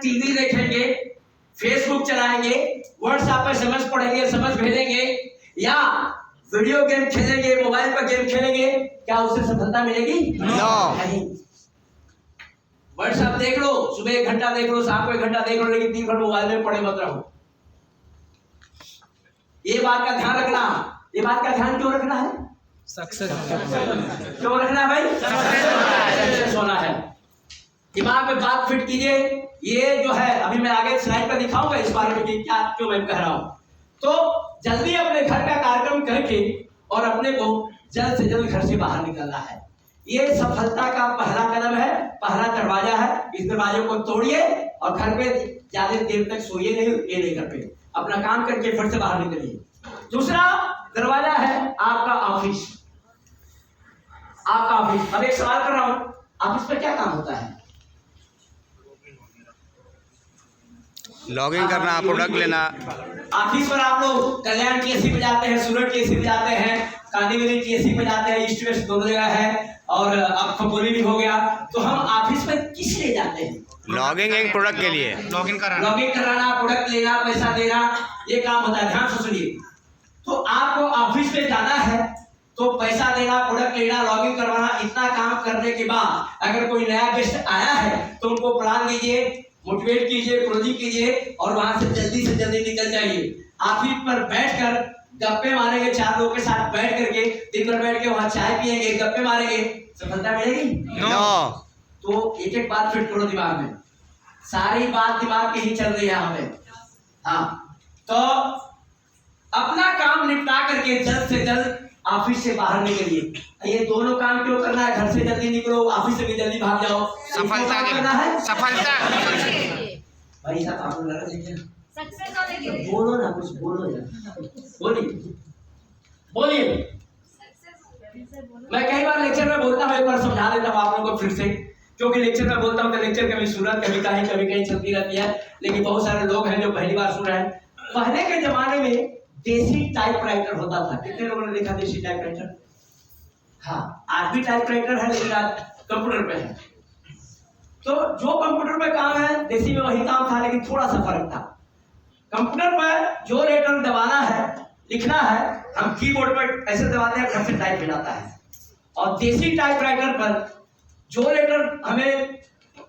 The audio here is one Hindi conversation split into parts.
टीवी देखेंगे, फेसबुक चलाएंगे, व्हाट्सएप पे SMS पढ़ेंगे, SMS भेजेंगे, या वीडियो गेम खेलेंगे, मोबाइल पर गेम खेलेंगे, क्या उससे सफलता मिलेगी? नहीं। व्हाट्सएप देख लो, सुबह 1 घंटा देख लो, शाम को 1 घंटा देख लो, लेकिन 3 घंटे मोबाइल में पड़े मत रहो। ये बात का ध्यान रखना। ये बात का ध्यान क्यों रखना है? सक्सेस क्यों रखना है भाई? सक्सेस होना है। दिमाग में बात फिट कीजिए। ये जो है, अभी मैं आगे स्लाइड पर दिखाऊंगा इस बारे में कि क्या क्यों मैं कह रहा हूं। तो जल्दी अपने घर का कार्यक्रम करके और अपने को जल्द से जल्द घर से बाहर निकलना है। ये सफलता का पहला कदम है, पहला दरवाजा है। इस दरवाजे को तोड़िए और घर पे ज्यादा देर तक सोइए नहीं, ये नहीं कर पे अपना काम करके फिर से बाहर निकलिए। दूसरा दरवाजा है आपका ऑफिस। आपका ऑफिस, अब एक सवाल कर रहा हूं, ऑफिस पर क्या काम होता है? लॉगिन करना, प्रोडक्ट लेना। ऑफिस पर आप लोग कल्याण TSC पे जाते हैं, सूरत TSC पे जाते हैं, कांदीवली TSC पे जाते हैं, ईस्ट वेस्ट दोनों जगह है, और अब खपोली भी हो गया। तो हम ऑफिस में किस लिए जाते हैं? लॉगिंग एक प्रोडक्ट के लिए, लॉगिन कराना, प्रोडक्ट लेना, पैसा देना, ये काम होता है। ध्यान से सुनिए। तो आपको ऑफिस में जाना है तो पैसा देना, प्रोडक्ट लेना, लॉगिन करवाना, इतना काम करने के बाद अगर कोई नया गेस्ट आया है तो उनको प्लान दीजिए, मोटिवेट कीजिए, प्रोजेक्ट कीजिए और वहां से जल्दी निकल जाइए। ऑफिस पर बैठकर गप्पे मारेंगे, 4 लोगों के साथ बैठ करके दिन भर बैठ के वहां चाय पिएंगे, गप्पे मारेंगे, सफलता मिलेगी? नो। तो एक बात फिट करो दिमाग में, सारी बात दिमाग की ही चल रही है हमें। हाँ, तो अपना काम निपटा करके जल्द से जल्द ऑफिस से बाहर निकलिए। ये दोनों काम क्यों करना है? घर से जल्दी निकलो, ऑफिस से भी जल्दी भाग जाओ। सफलता करना है, सफलता। भाई साहब आप लोग बोलो ना, कुछ बोलो यार, बोलिए। मैं कई बार लेक्चर में बोलता हूँ, एक बार समझा देता हूँ आप लोगों को फिर से, क्योंकि लेक्चर में बोलता हूँ तो लेक्चर कभी सूरत कभी कहीं चलती रहती है, लेकिन बहुत सारे लोग हैं जो पहली बार सुन रहे हैं। पहले के जमाने में देसी टाइपराइटर होता था। कितने लोगों ने देखा देसी टाइपराइटर? हाँ, आज भी टाइपराइटर है, लेकिन आज कंप्यूटर पे है। तो जो कंप्यूटर पे काम है, देसी में वही काम था, लेकिन थोड़ा सा फर्क था। कंप्यूटर पर जो लेटर दबाना है, लिखना है, हम कीबोर्ड पर ऐसे दबाते हैं, घर से टाइप हो जाता है। और देसी टाइपराइटर पर जो लेटर हमें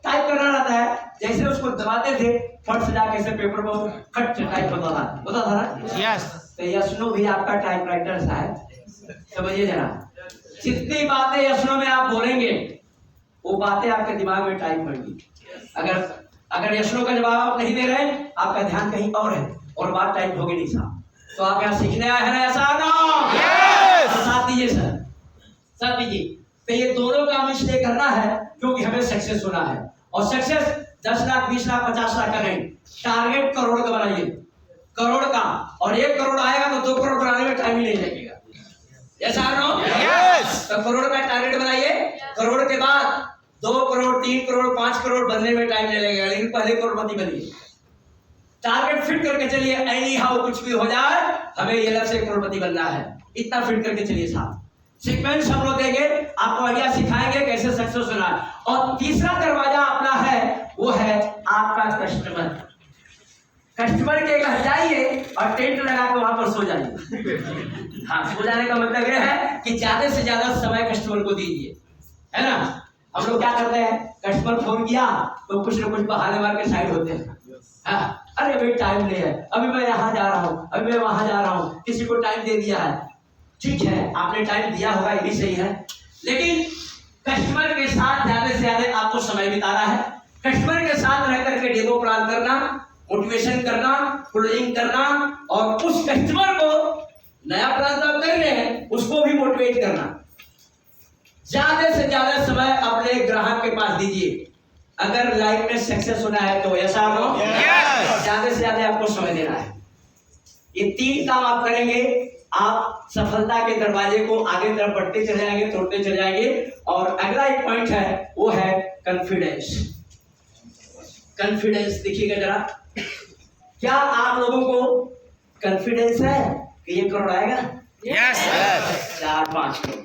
टाइप करना रहता है, जैसे उसको दबाते थे, फट से जाके ऐसे पेपर पर फट से टाइप होता था ना? यस। तो यशनो भी आपका टाइपराइटर है, समझिए जरा। जितनी बातें यशनो में आप बोलेंगे वो बातें आपके दिमाग में टाइप होंगी। अगर यशनो का जवाब आप नहीं दे रहे, आपका ध्यान कहीं और है और बात टाइप होगी नहीं साहब। तो आप यहाँ सीखने आए हैं ना? ऐसा ना? साथ दीजिए सर, साथ दीजिए। तो ये दोनों काम इसलिए करना है क्योंकि हमें सक्सेस होना है। और सक्सेस 10 लाख, 20 लाख, 50 लाख का नहीं, टारगेट करोड़ का बनाइए, करोड़ का। और 1 करोड़ आएगा तो 2 करोड़ बनाने में टाइम ही नहीं लगेगा। ऐसा यस। तो करोड़ का टारगेट बनाइए, करोड़ के बाद 2 करोड़, 3 करोड़, 5 करोड़ बनने में टाइम नहीं लगेगा, लेकिन पहले करोड़पति बनिए। टारगेट फिट करके चलिए, एनी हाउ कुछ भी हो जाए, हमें ये लक्ष्य करोड़पति बनना है, इतना फिट करके चलिए साहब। सीक्वेंस हम लोग देंगे, आपको आइडिया सिखाएंगे कैसे सक्सेस होना है। और तीसरा दरवाजा अपना है, वो है आपका कस्टमर। कस्टमर के घर जाइए और टेंट लगा के वहां पर सो जाइए। हाँ, सो जाने का मतलब ये है कि ज्यादा से ज्यादा समय कस्टमर को दीजिए, है ना? हम लोग क्या करते हैं, कस्टमर फोन किया तो कुछ न कुछ बहाने मार के साइड होते हैं। हाँ, अरे भाई टाइम नहीं है, अभी मैं यहाँ जा रहा हूँ, अभी मैं वहां जा रहा हूँ, किसी को टाइम दे दिया है। ठीक है, आपने टाइम दिया होगा, ये भी सही है, लेकिन कस्टमर के साथ ज्यादा से ज्यादा आपको समय बिताना है। कस्टमर के साथ रह करके डेमो प्लान करना, मोटिवेशन करना, क्लोजिंग करना, और उस कस्टमर को नया प्लान तो आप कर रहे हैं, उसको भी मोटिवेट करना। ज्यादा से ज्यादा समय अपने ग्राहक के पास दीजिए। अगर लाइफ में सक्सेस होना है तो ऐसा हो, ज्यादा से ज्यादा आपको समय देना है। ये 3 काम आप करेंगे, आप सफलता के दरवाजे को आगे तरफ बढ़ते चले जाएंगे, तोड़ते चले जाएंगे। और अगला एक पॉइंट है, वो है कॉन्फिडेंस। कॉन्फिडेंस देखिएगा जरा, क्या आप लोगों को कॉन्फिडेंस है कि 1 करोड़ आएगा? यस। 4-5 करोड़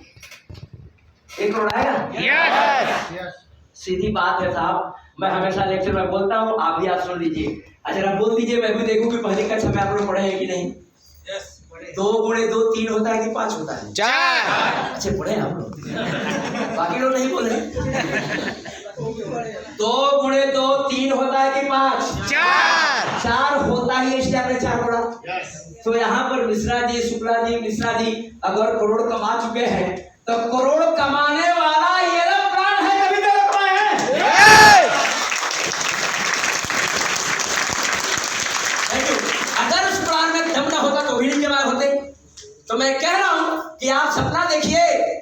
1 करोड़ आएगा? यस। सीधी बात है साहब, मैं हमेशा लेक्चर में बोलता हूँ, आप भी आप सुन लीजिए। अच्छा आप बोल दीजिए, मैं भी देखूँ कि पहली कक्षा में आप लोग पढ़े हैं कि नहीं। 2 गुणे 2 3 होता है कि 5 होता है? 4। अच्छे पढ़े हम लोग, बाकी लोग नहीं बोले। 2 गुणे 2 3 होता है कि 5? 4 होता ही, इसलिए आपने 4 पढ़ा। तो यहाँ पर मिश्रा जी, शुक्ला जी, मिश्रा जी अगर करोड़ कमा चुके हैं तो करोड़ कमाने वाला ये प्राण है, कभी तो कमाए हैं। अगर उस प्राण में दम न होता तो भी नहीं कमाए होते। तो मैं कह रहा हूं कि आप सपना देखिए,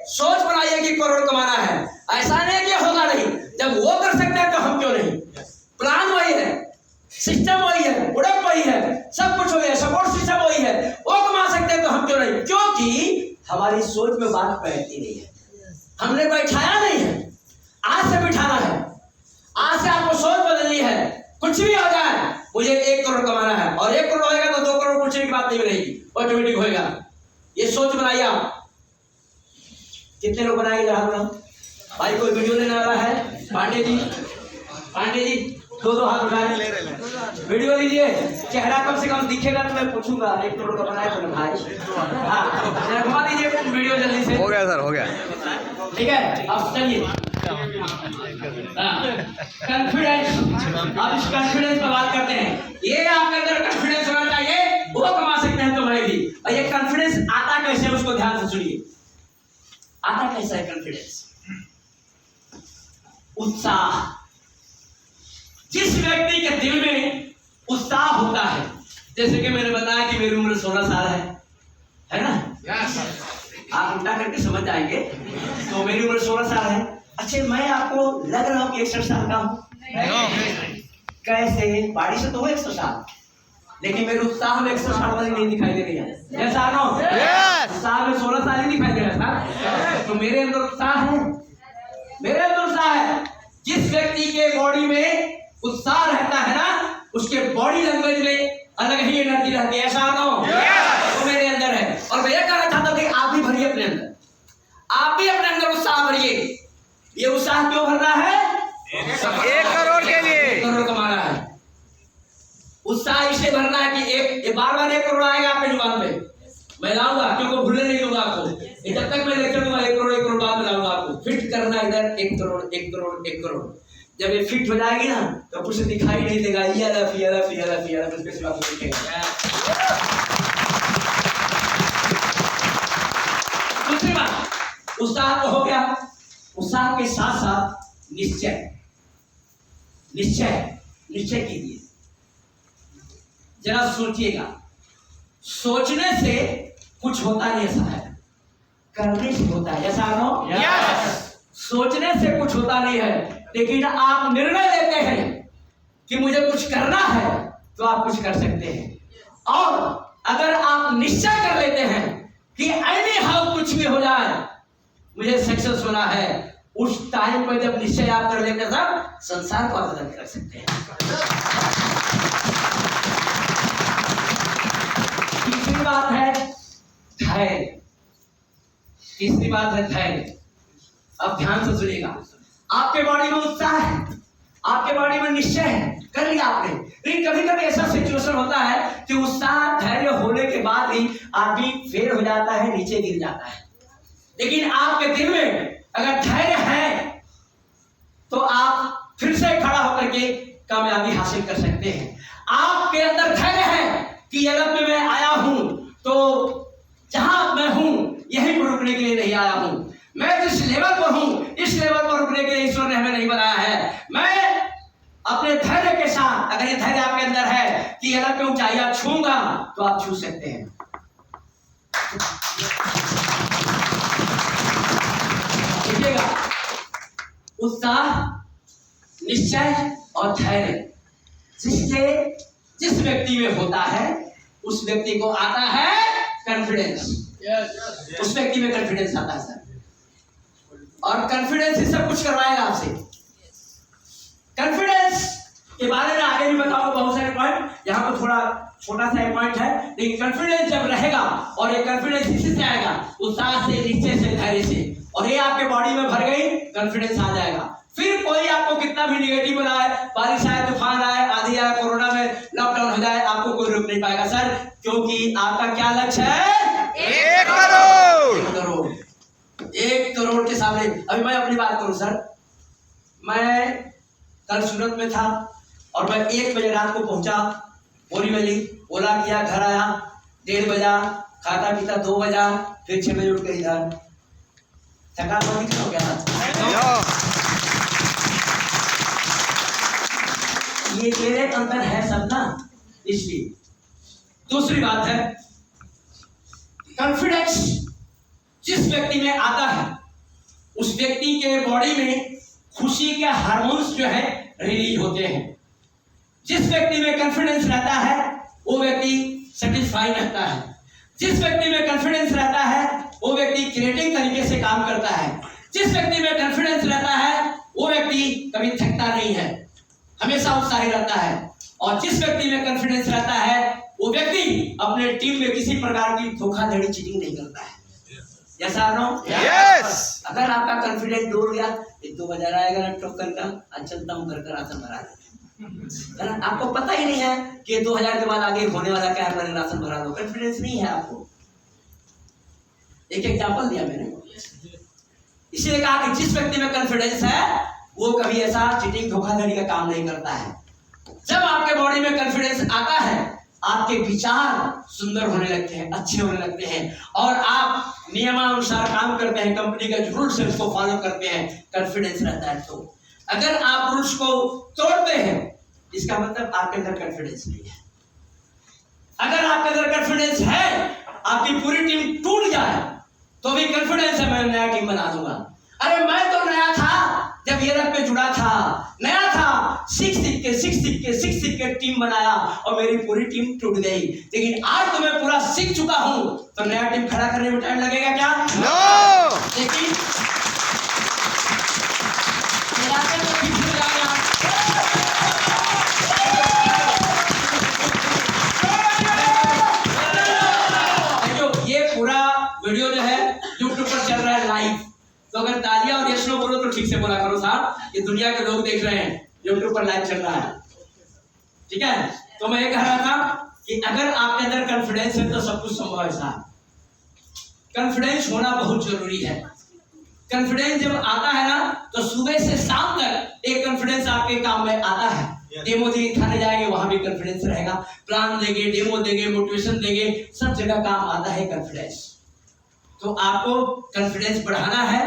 सोच बनाइए कि करोड़ कमाना है। ऐसा नहीं कि होगा नहीं, जब वो कर सकते हैं तो हम क्यों नहीं। प्लान वही है, सिस्टम वही है, प्रोडक्ट वही है, सब कुछ वही है, सपोर्ट सिस्टम वही है, वो कमा सकते हैं तो हम क्यों नहीं। क्योंकि हमारी सोच में बात बैठती नहीं है, हमने बैठाया नहीं है। आज से बिठाना है, आज से आपको सोच बदलनी है। कुछ भी हो जाए मुझे 1 करोड़ कमाना है, और 1 करोड़ होएगा तो 2 करोड़ पूछने की बात नहीं रहेगी, ऑटोमेटिक होएगा। ये सोच बनाइए आप। कितने लोग बनाएंगे जहां भाई? कोई वीडियो लेने वाला है? पांडे जी, पांडे जी 2 हाथ उठाए, वीडियो लीजिए। चेहरा कम से कम दिखेगा तो मैं पूछूंगा 1 करोड़ का बनाए तो भाई। हाँ घुमा दीजिए वीडियो जल्दी से। हो गया सर, हो गया। ठीक है, अब चलिए। कॉन्फिडेंस, अब इस कॉन्फिडेंस पर बात करते हैं। ये आपके अंदर कॉन्फिडेंस होना चाहिए, वो कमा सकते हैं तुम्हारे भी। और ये कॉन्फिडेंस आता कैसे, उसको ध्यान से सुनिए। आता कैसा है कॉन्फिडेंस? उत्साह। जिस व्यक्ति के दिल में उत्साह होता है, जैसे कि मैंने बताया कि मेरी उम्र 16 साल है ना? आप उल्टा करके समझ जाएंगे। तो मेरी उम्र 16 साल है। अच्छा मैं आपको लग रहा हूँ कि 61 साल का हूँ? कैसे? बाड़ी से तो हूँ 100 साल, लेकिन मेरे उत्साह में 100 साल वाली नहीं दिखाई दे रही है। जैसा नो उत्साह में 16 साल ही दिखाई दे रहा था। तो मेरे अंदर उत्साह है, मेरे अंदर उत्साह है। जिस व्यक्ति के बॉडी में उत्साह रहता है ना, उसके बॉडी लैंग्वेज में अलग ही एनर्जी रहती है। ऐसा नो वो मेरे अंदर है। और मैं ये कहना चाहता हूँ कि आप भी भरिए अपने अंदर, आप भी अपने अंदर उत्साह भरिए। ये उत्साह क्यों भरना है? 1 करोड़ के लिए। 1 करोड़ कमाना है। उत्साह इसे भरना है कि एक बार 1 करोड़ आएगा आपके जुबान पे, मैं लाऊंगा, क्योंकि भूलने नहीं दूंगा आपको। जब तक मैं लेकर दूंगा 1 करोड़ बाद में लाऊंगा आपको। फिट करना इधर 1 करोड़ 1 करोड़ 1 करोड़। जब ये फिट हो जाएगी ना तो कुछ दिखाई नहीं देगा, ये उसके सिवा कुछ दिखेगा। दूसरी बात, उत्साह तो हो गया। उत्साह के साथ साथ निश्चय कीजिए। जरा सोचिएगा, सोचने से कुछ होता नहीं, ऐसा है, करने से होता है। ऐसा नो सोचने से कुछ होता नहीं है, लेकिन आप निर्णय लेते हैं कि मुझे कुछ करना है तो आप कुछ कर सकते हैं। और अगर आप निश्चय कर लेते हैं कि एनी हाउ कुछ भी हो जाए मुझे सक्सेस होना है, उस टाइम पर जब निश्चय आप कर लेते हैं तब संसार को आप बदल कर सकते हैं। तीसरी बात है धैर्य। तीसरी बात है धैर्य। अब ध्यान से सुनिएगा। आपके बॉडी में उत्साह है, आपके बॉडी में निश्चय है, कर लिया आपने, लेकिन कभी कभी ऐसा सिचुएशन होता है कि उत्साह धैर्य होने के बाद भी आदमी फेल हो जाता है, नीचे गिर जाता है। लेकिन आपके दिल में अगर धैर्य है तो आप फिर से खड़ा होकर के कामयाबी हासिल कर सकते हैं। आपके अंदर धैर्य है कि जगत में मैं आया हूं तो जहां मैं हूं यहीं पर रुकने के लिए नहीं आया हूं। मैं जिस लेवल पर हूं, इस लेवल पर रुकने के लिए ईश्वर ने हमें नहीं बनाया है। मैं अपने धैर्य के साथ, अगर ये धैर्य आपके अंदर है कि अगर मैं ऊंचाइयां छूंगा तो आप छू सकते हैं। देखिएगा, उत्साह, निश्चय और धैर्य जिस व्यक्ति में होता है उस व्यक्ति को आता है कॉन्फिडेंस। उस व्यक्ति में कॉन्फिडेंस आता है सर, और कॉन्फिडेंस ही सब कुछ करवाएगा आपसे। कॉन्फिडेंस के बारे में आगे भी बताऊंगा बहुत सारे पॉइंट, यहाँ पर थोड़ा छोटा सा पॉइंट है, लेकिन कॉन्फिडेंस जब रहेगा, और ये कॉन्फिडेंस इसी से आएगा, उत्साह से, निश्चय से, धैर्य से, और ये आपके बॉडी में भर गई, कॉन्फिडेंस आ जाएगा। फिर कोई आपको कितना भी निगेटिव बनाए, बारिश आए, तूफान आए, आंधी आए, कोरोना में लॉकडाउन हो जाए, आपको कोई रोक नहीं पाएगा सर, क्योंकि आपका क्या लक्ष्य है? 1 करोड़। 1 करोड़। 1 करोड़ के सामने। अभी मैं अपनी बात करूं सर, मैं कल सूरत में था और मैं 1 बजे रात को पहुंचा बोरीवली, ओला किया, घर आया 1:30 बजा, खाता पीता 2 बजा, फिर 6 बजे उठ गई इधर। थकान बहुत हो गया। ये मेरे अंदर है सब ना, इसलिए। दूसरी बात है कॉन्फिडेंस जिस व्यक्ति में आता है उस व्यक्ति के बॉडी में खुशी के हार्मोन्स जो है रिलीज होते हैं। जिस व्यक्ति में कॉन्फिडेंस रहता है वो व्यक्ति सेटिस्फाई रहता है। जिस व्यक्ति में कॉन्फिडेंस रहता है वो व्यक्ति क्रिएटिव तरीके से काम करता है। जिस व्यक्ति में कॉन्फिडेंस रहता है वो व्यक्ति कभी थकता नहीं है, हमेशा उत्साही रहता है। और जिस व्यक्ति में कॉन्फिडेंस रहता है वो व्यक्ति अपने टीम में किसी प्रकार की धोखाधड़ी, चीटिंग नहीं करता है। जैसा यस। अगर आपका कॉन्फिडेंस डूब गया, 1-2 बजा आएगा ना टोकन का, चलता हूँ कर राशन भरा है ना, आपको पता ही नहीं है कि 2000 के बाद आगे होने वाला क्या है, मैंने राशन भरा लो, कॉन्फिडेंस नहीं है आपको। एक एग्जांपल दिया मैंने, इसलिए कहा कि जिस व्यक्ति में कॉन्फिडेंस है वो कभी ऐसा चीटिंग, धोखाधड़ी का काम नहीं करता है। जब आपके बॉडी में कॉन्फिडेंस आता है आपके विचार सुंदर होने लगते हैं, अच्छे होने लगते हैं और आप नियमानुसार काम करते हैं, कंपनी के रूल्स है उसको फॉलो करते हैं, कॉन्फिडेंस रहता है। तो अगर आप रूल्स को तोड़ते हैं इसका मतलब आपके अंदर कॉन्फिडेंस नहीं है। अगर आपके अंदर कॉन्फिडेंस है, आपकी पूरी टीम टूट जाए तो भी कॉन्फिडेंस है, मैं नया टीम बना दूंगा। अरे मैं तो नया था जब ये रथ पे जुड़ा था, नया था, सीख सीख के टीम बनाया और मेरी पूरी टीम टूट गई। लेकिन आज तो मैं पूरा सीख चुका हूं, तो नया टीम खड़ा करने में टाइम लगेगा क्या? नो। लेकिन ये पूरा वीडियो जो है YouTube पर चल रहा है लाइव, तो अगर तालियां और यश बोलो तो ठीक से बोला करो साहब, ये दुनिया के लोग देख रहे हैं, YouTube पर लाइव चल रहा है, ठीक है। तो मैं ये कह रहा था कि अगर आपके अंदर कॉन्फिडेंस है तो सब कुछ संभव है साहब। कॉन्फिडेंस होना बहुत जरूरी है। कॉन्फिडेंस जब आता है ना तो सुबह से शाम तक एक कॉन्फिडेंस आपके काम में आता है। डेमो दिखाने जाएंगे वहां भी कॉन्फिडेंस रहेगा, प्लान देंगे, डेमो देंगे, मोटिवेशन देंगे, सब जगह काम आता है कॉन्फिडेंस। तो आपको कॉन्फिडेंस बढ़ाना है,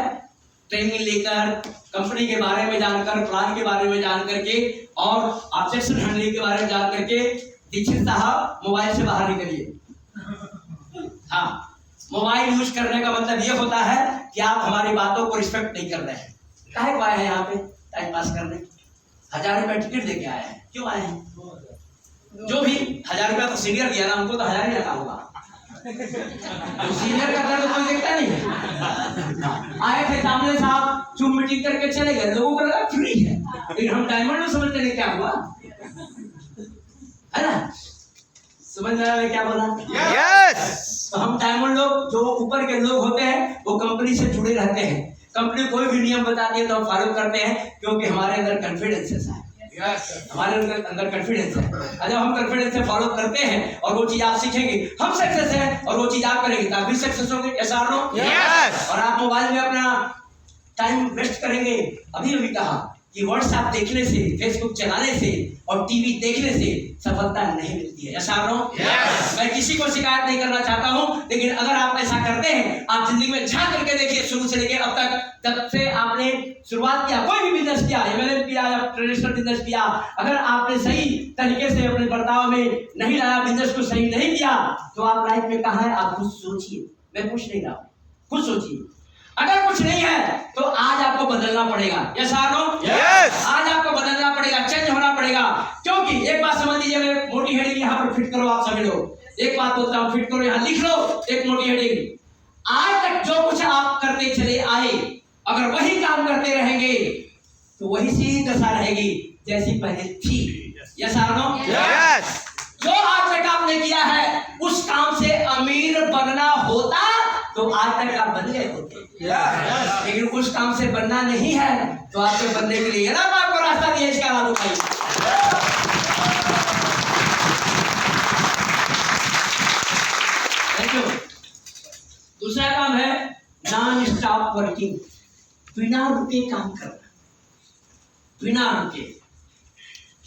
ट्रेनिंग लेकर, कंपनी के बारे में जानकर, प्लान के बारे में जान करके और ऑब्जेक्शन हैंडलिंग के बारे में जान करके। दीक्षित साहब मोबाइल से बाहर निकलिए। हाँ, मोबाइल यूज करने का मतलब ये होता है कि आप हमारी बातों को रिस्पेक्ट नहीं कर रहे हैं। काहे को आए हैं यहाँ पे? टाइम पास करने। 1000 रुपए टिकट देके आए हैं, क्यों आए हैं? जो भी 1000 रुपया तो सीनियर दिया ना, उनको तो 1000 ही लगा होगा। सीनियर का दर्द कोई देखता नहीं है। आए थे सामने साहब, चुप मीटिंग करके चले गए, लोगों को लगा फ्री है, लेकिन हम डायमंड में समझते नहीं क्या हुआ है ना। समझ में आया क्या बोला? यस। तो हम डायमंड लोग, जो ऊपर के लोग होते हैं वो कंपनी से जुड़े रहते हैं। कंपनी कोई भी नियम बताती है तो हम फॉलो करते हैं, क्योंकि हमारे अंदर कॉन्फिडेंस है साहब। हमारे अंदर कॉन्फिडेंस है। जब हम कॉन्फिडेंस से फॉलो करते हैं और वो चीज आप सीखेंगे, हम सक्सेस है, और वो चीज आप करेंगे तब भी सक्सेस होंगे। ऐसा नो? और आप मोबाइल में अपना टाइम वेस्ट करेंगे। अभी कहा कि व्हाट्सएप देखने से, फेसबुक चलाने से और टीवी देखने से सफलता नहीं मिलती है। ऐसा नो? मैं किसी को शिकायत नहीं करना चाहता हूं, लेकिन अगर आप ऐसा करते हैं, आप जिंदगी में झांक करके देखिए, शुरू से लेकर अब तक, जब से आपने शुरुआत किया, कोई भी बिजनेस किया, एमएलएम किया या ट्रेडिशनल बिजनेस किया, अगर आपने सही तरीके से अपने बर्ताव में नहीं लाया, बिजनेस को सही नहीं किया, तो आप लाइफ में कहां है आप खुद सोचिए। मैं पूछ नहीं रहा, खुद सोचिए। अगर कुछ नहीं है तो आज आपको बदलना पड़ेगा। यस और नो? यस। आज आपको बदलना पड़ेगा, चेंज होना पड़ेगा। क्योंकि एक बात समझ लीजिए, मैं मोटी हेडिंग यहाँ पर फिट करो, आप सभी लोग एक बात बोलता हूँ, फिट करो, यहाँ लिख लो एक मोटी हेडिंग। आज तक जो कुछ आप करते चले आए, अगर वही काम करते रहेंगे तो वही सी दशा रहेगी जैसी पहले थी। यस और नो? यस। जो आज तक आपने किया है उस काम से अमीर बनना होता तो आज तक आप बन गए होते, लेकिन उस काम से बनना नहीं है। तो आपके बनने के लिए ना आपको रास्ता दिया, इसका लाभ उठाइए। दूसरा काम है नॉन स्टॉप वर्किंग, बिना रुके काम करना, बिना रुके।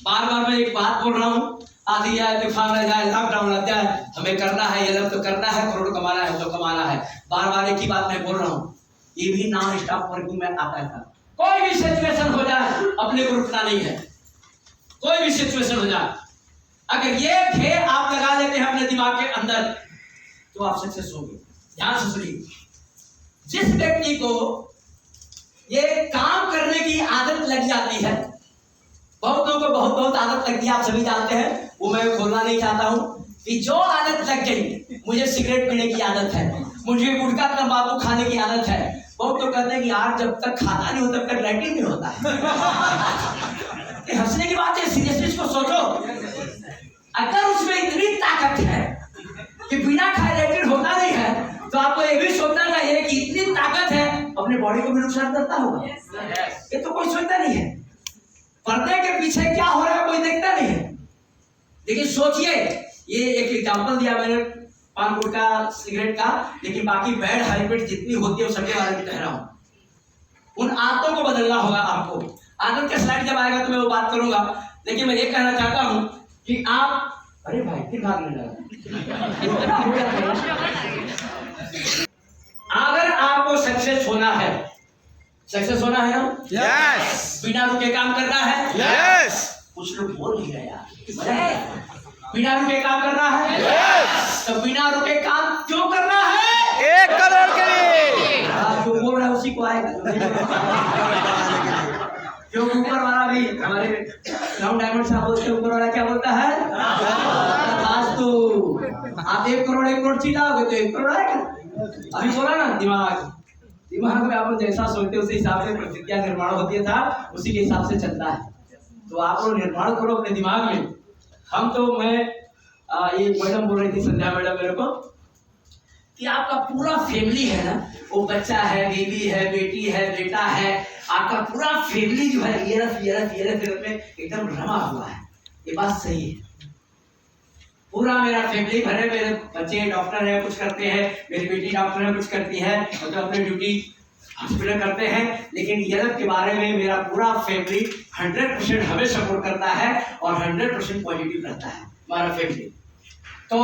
बार बार मैं एक बात बोल रहा हूँ, आधी आए तूफान आ जाए, लॉकडाउन आ जाए, हमें करना है, ये लोग तो करना है, करोड़ कमाना है तो कमाना है। बार बार एक ही बात मैं बोल रहा हूँ, ये भी नॉन स्टॉप वर्किंग में आता है। कोई भी सिचुएशन हो जाए अपने को रुकना नहीं है, कोई भी सिचुएशन हो जाए। अगर ये ध्येय आप लगा लेते हैं अपने दिमाग के अंदर तो आप सक्सेस होंगे। ध्यान से सुनिए, जिस व्यक्ति को ये काम करने की आदत लग जाती है, बहुतों को बहुत आदत लगती है, आप सभी जानते हैं, वो मैं खोलना नहीं चाहता हूँ कि जो आदत लग गई, मुझे सिगरेट पीने की आदत है, मुझे गुटखा तंबाकू खाने की आदत है। बहुत तो कहते हैं कि यार जब तक खाता नहीं होता तब तक लैट्रिन नहीं होता है। हंसने की बात है, सीरियसली इसको सोचो। अगर उसमें इतनी ताकत है कि बिना खाए लैट्रिन होता नहीं है, तो आपको ये भी सोचना चाहिए कि इतनी ताकत है, अपने बॉडी को भी नुकसान करता होगा। ये तो कोई सोचता नहीं है, पर्दे के पीछे क्या हो रहा है कोई देखता नहीं है। लेकिन सोचिए, ये एक एग्जांपल दिया मैंने पान गुटखा सिगरेट का, लेकिन बाकी बैड हैबिट जितनी होती है वो सबके बारे में कह रहा हूं। उन आदतों को बदलना होगा आपको। आदत का स्लाइड जब आएगा तो मैं वो बात करूंगा, लेकिन मैं ये कहना चाहता हूं कि आप, अरे भाई फिर भागने लगा। अगर आपको सक्सेस होना है, सक्सेस होना है ना, यस, बिना रुके काम करना है, यस, कुछ लोग बोल नहीं रहे यार, बिना रुके काम करना है, यस, तो बिना रुके काम क्यों करना है? 1 करोड़ के लिए। जो बोल रहा है उसी को आएगा। जो ऊपर वाला भी हमारे राउंड डायमंड साहब बोलते हैं, ऊपर वाला क्या बोलता है? आज तो आप 1 करोड़ चिल्लाओगे तो 1 करोड़ आएगा। अभी बोला ना, दिमाग में आप जैसा सोचते हैं उसी हिसाब से प्रतिक्रिया निर्माण होती है, था उसी के हिसाब से चलता है। तो आप लोग निर्माण करो अपने दिमाग में। हम तो मैं ये मैडम बोल रही थी, संध्या मैडम, मेरे को कि आपका पूरा फैमिली है ना, वो बच्चा है, बीवी है, बेटी है, बेटा है, आपका पूरा फैमिली जो है ये रफ में एकदम रमा हुआ है। ये बात सही है, पूरा मेरा फैमिली भरे, मेरे बच्चे डॉक्टर है, कुछ करते हैं, मेरी बेटी डॉक्टर है, कुछ करती है, और तो अपनी ड्यूटी हॉस्पिटल करते हैं। लेकिन यूरोप के बारे में मेरा पूरा फैमिली 100% हमें सपोर्ट करता है और 100% पॉजिटिव रहता है हमारा फैमिली। तो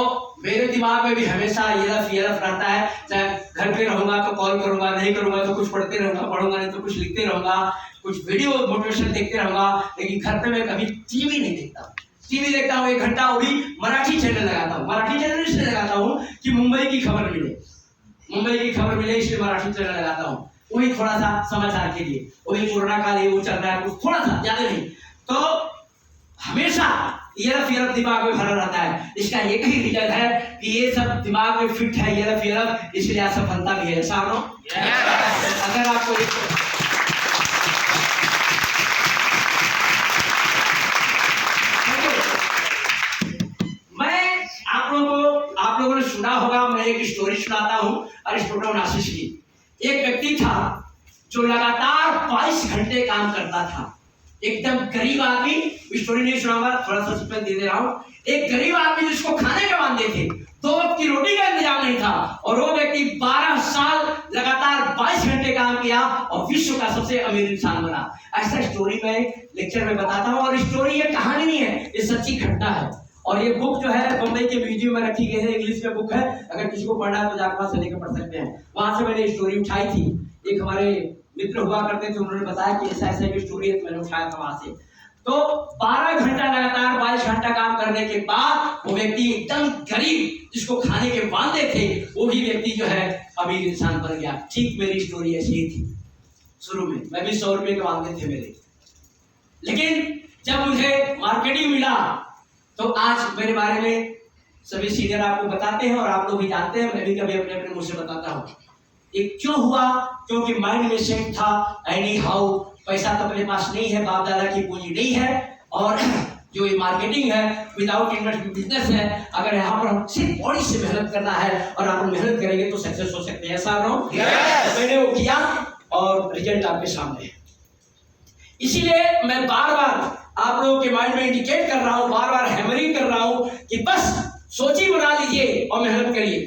मेरे दिमाग में भी हमेशा यूरोप रहता है। चाहे घर पे रहूंगा तो कॉल करूंगा, नहीं करूंगा तो कुछ पढ़ते रहूंगा, पढ़ूंगा नहीं तो कुछ लिखते रहूंगा, कुछ वीडियो मोटिवेशन देखते रहूंगा। लेकिन घर पे मैं कभी टीवी नहीं देखता। टीवी देखता हूँ 1 घंटा, वो भी मराठी चैनल लगाता हूँ। मराठी चैनल इसलिए लगाता हूँ कि मुंबई की खबर मिले, इसलिए मराठी चैनल लगाता हूँ। वही थोड़ा सा समाचार के लिए, वही कोरोना काल ये वो चल रहा है, कुछ थोड़ा सा, ज्यादा नहीं। तो हमेशा यूरोप दिमाग में भरा रहता है। इसका एक ही रीजन है कि ये सब दिमाग में फिट है, यूरोप, इसलिए असफलता भी है। सामनो अगर आपको आप लोगों ने सुना होगा, मैं एक स्टोरी सुनाता हूँ अरिस्टोटल नासिस की। एक व्यक्ति था जो लगातार 22 घंटे काम करता था, एकदम गरीब आदमी। स्टोरी नहीं सुनाऊंगा, थोड़ा सा सस्पेंस दे दे रहा हूँ। एक गरीब आदमी जिसको खाने के मानते थे, 2 वक्त की रोटी का इंतजाम नहीं था, और वो व्यक्ति 12 साल लगातार 22 घंटे काम किया और विश्व का सबसे अमीर इंसान बना। ऐसा स्टोरी मैं लेक्चर में बताता हूँ, और स्टोरी ये कहानी नहीं है, ये सच्ची घटना है। और ये बुक जो है बम्बई के म्यूजियम में रखी गई है, इंग्लिश में बुक है, अगर किसी को पढ़ना है तो जाकर वहां से लेकर पढ़ सकते हैं। वहां से मैंने स्टोरी उठाई थी। एक हमारे मित्र हुआ करते थे, उन्होंने बताया कि ऐसा एक स्टोरी है, मैंने उठाया था वहां से। तो 12 घंटा लगातार 22 घंटा काम करने के बाद वो व्यक्ति एकदम गरीब, जिसको खाने के वांदे थे, वो ही व्यक्ति जो है अमीर इंसान बन गया। ठीक मेरी स्टोरी ऐसी ही थी। शुरू में मैं भी 100 रुपए के वांदे थे मेरे, लेकिन जब मुझे मार्केटिंग मिला तो आज मेरे बारे में सभी सीनियर आपको बताते हैं और आप लोग भी जानते हैं, मैं भी कभी अपने अपने मुंह से बताता हूँ। ये क्यों हुआ? क्योंकि माइंड में सेट था, एनी हाउ पैसा तो अपने पास नहीं है, बाप दादा की पूंजी नहीं है, और जो ये मार्केटिंग है, विदाउट इन्वेस्टमेंट बिजनेस है, अगर यहाँ पर हम सिर्फ बॉडी से मेहनत करना है और आप मेहनत करेंगे तो सक्सेस हो सकते हैं। ऐसा नो मैंने वो किया और रिजल्ट आपके सामने है। इसीलिए मैं बार बार आप लोगों के माइंड में इंडिकेट कर रहा हूँ, बार बार हैमरिंग कर रहा हूँ कि बस सोची बना लीजिए और मेहनत करिए।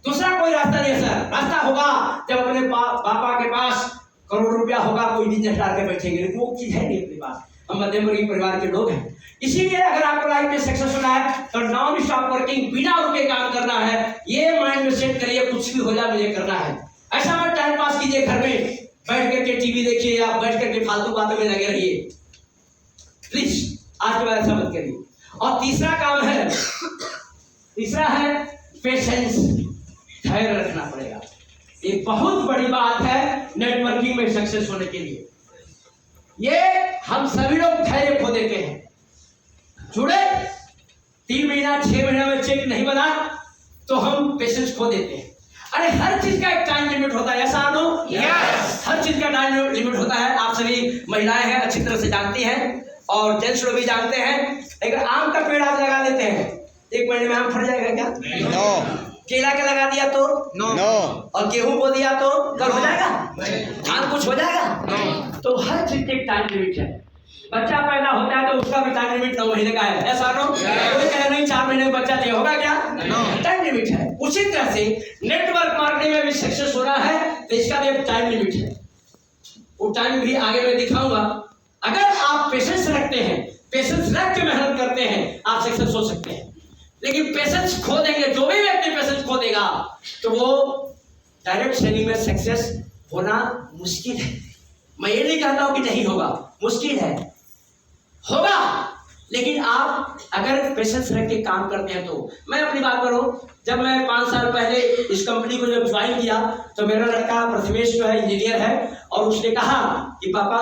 दूसरा कोई रास्ता नहीं है सर। रास्ता होगा जब अपने पापा के पास करोड़ रुपया होगा, कोई बिजनेस डाल के बैठेंगे, वो चीज है नहीं अपने पास। हम मध्यम वर्गीय परिवार के लोग हैं। इसीलिए अगर आपको लाइफ में सक्सेस होना है तो नॉन स्टॉप वर्किंग, बिना रुके काम करना है। ये माइंड में सेट करिए, कुछ भी हो जाए मुझे करना है। ऐसा मत टाइम पास कीजिए घर में बैठ करके टीवी देखिए या बैठ करके फालतू बातों में लगे रहिए, प्लीज आज के बाद ऐसा मत करिए। और तीसरा काम है, तीसरा है पेशेंस, धैर्य रखना पड़ेगा। एक बहुत बड़ी बात है नेटवर्किंग में सक्सेस होने के लिए। ये हम सभी लोग धैर्य खो देते हैं। जुड़े 3 महीना 6 महीना में चेक नहीं बना तो हम पेशेंस खो देते हैं। अरे हर चीज का एक टाइम लिमिट होता है, ऐसा नो? यस, हर चीज का टाइम लिमिट होता है। आप सभी महिलाएं हैं, अच्छी तरह से जानती हैं और जेंट्स लोग भी जानते हैं। अगर आम का पेड़ आप लगा देते हैं, 1 महीने में आम फट जाएगा क्या? नो। केला का लगा दिया तो नो। और गेहूं बो दिया तो कल हो जाएगा? धान कुछ हो जाएगा? तो हर चीज की एक टाइम लिमिट है। बच्चा पैदा होता है तो उसका भी टाइम लिमिट 9 महीने का है, ऐसा नो? कोई कहे नहीं 4 महीने में बच्चा दे, होगा क्या? टाइम लिमिट है। उसी तरह से नेटवर्क मार्केटिंग में भी सक्सेस हो रहा है तो इसका भी एक टाइम लिमिट है। वो टाइम भी आगे मैं दिखाऊंगा। अगर आप पेशेंस रखते हैं, पेशेंस रख के मेहनत करते हैं, आप सक्सेस हो सकते हैं। लेकिन पेशेंस खो देंगे, जो भी व्यक्ति पेशेंस खो देगा तो वो डायरेक्ट सेलिंग में सक्सेस होना मुश्किल है। मैं ये नहीं कहता हूं कि नहीं होगा, मुश्किल है, होगा। लेकिन आप अगर पेशेंस रख के काम करते हैं तो। मैं अपनी बात करूं, जब मैं 5 साल पहले इस कंपनी को जब ज्वाइन किया तो मेरा लड़का प्रथमेश जो है इंजीनियर है और उसने कहा कि पापा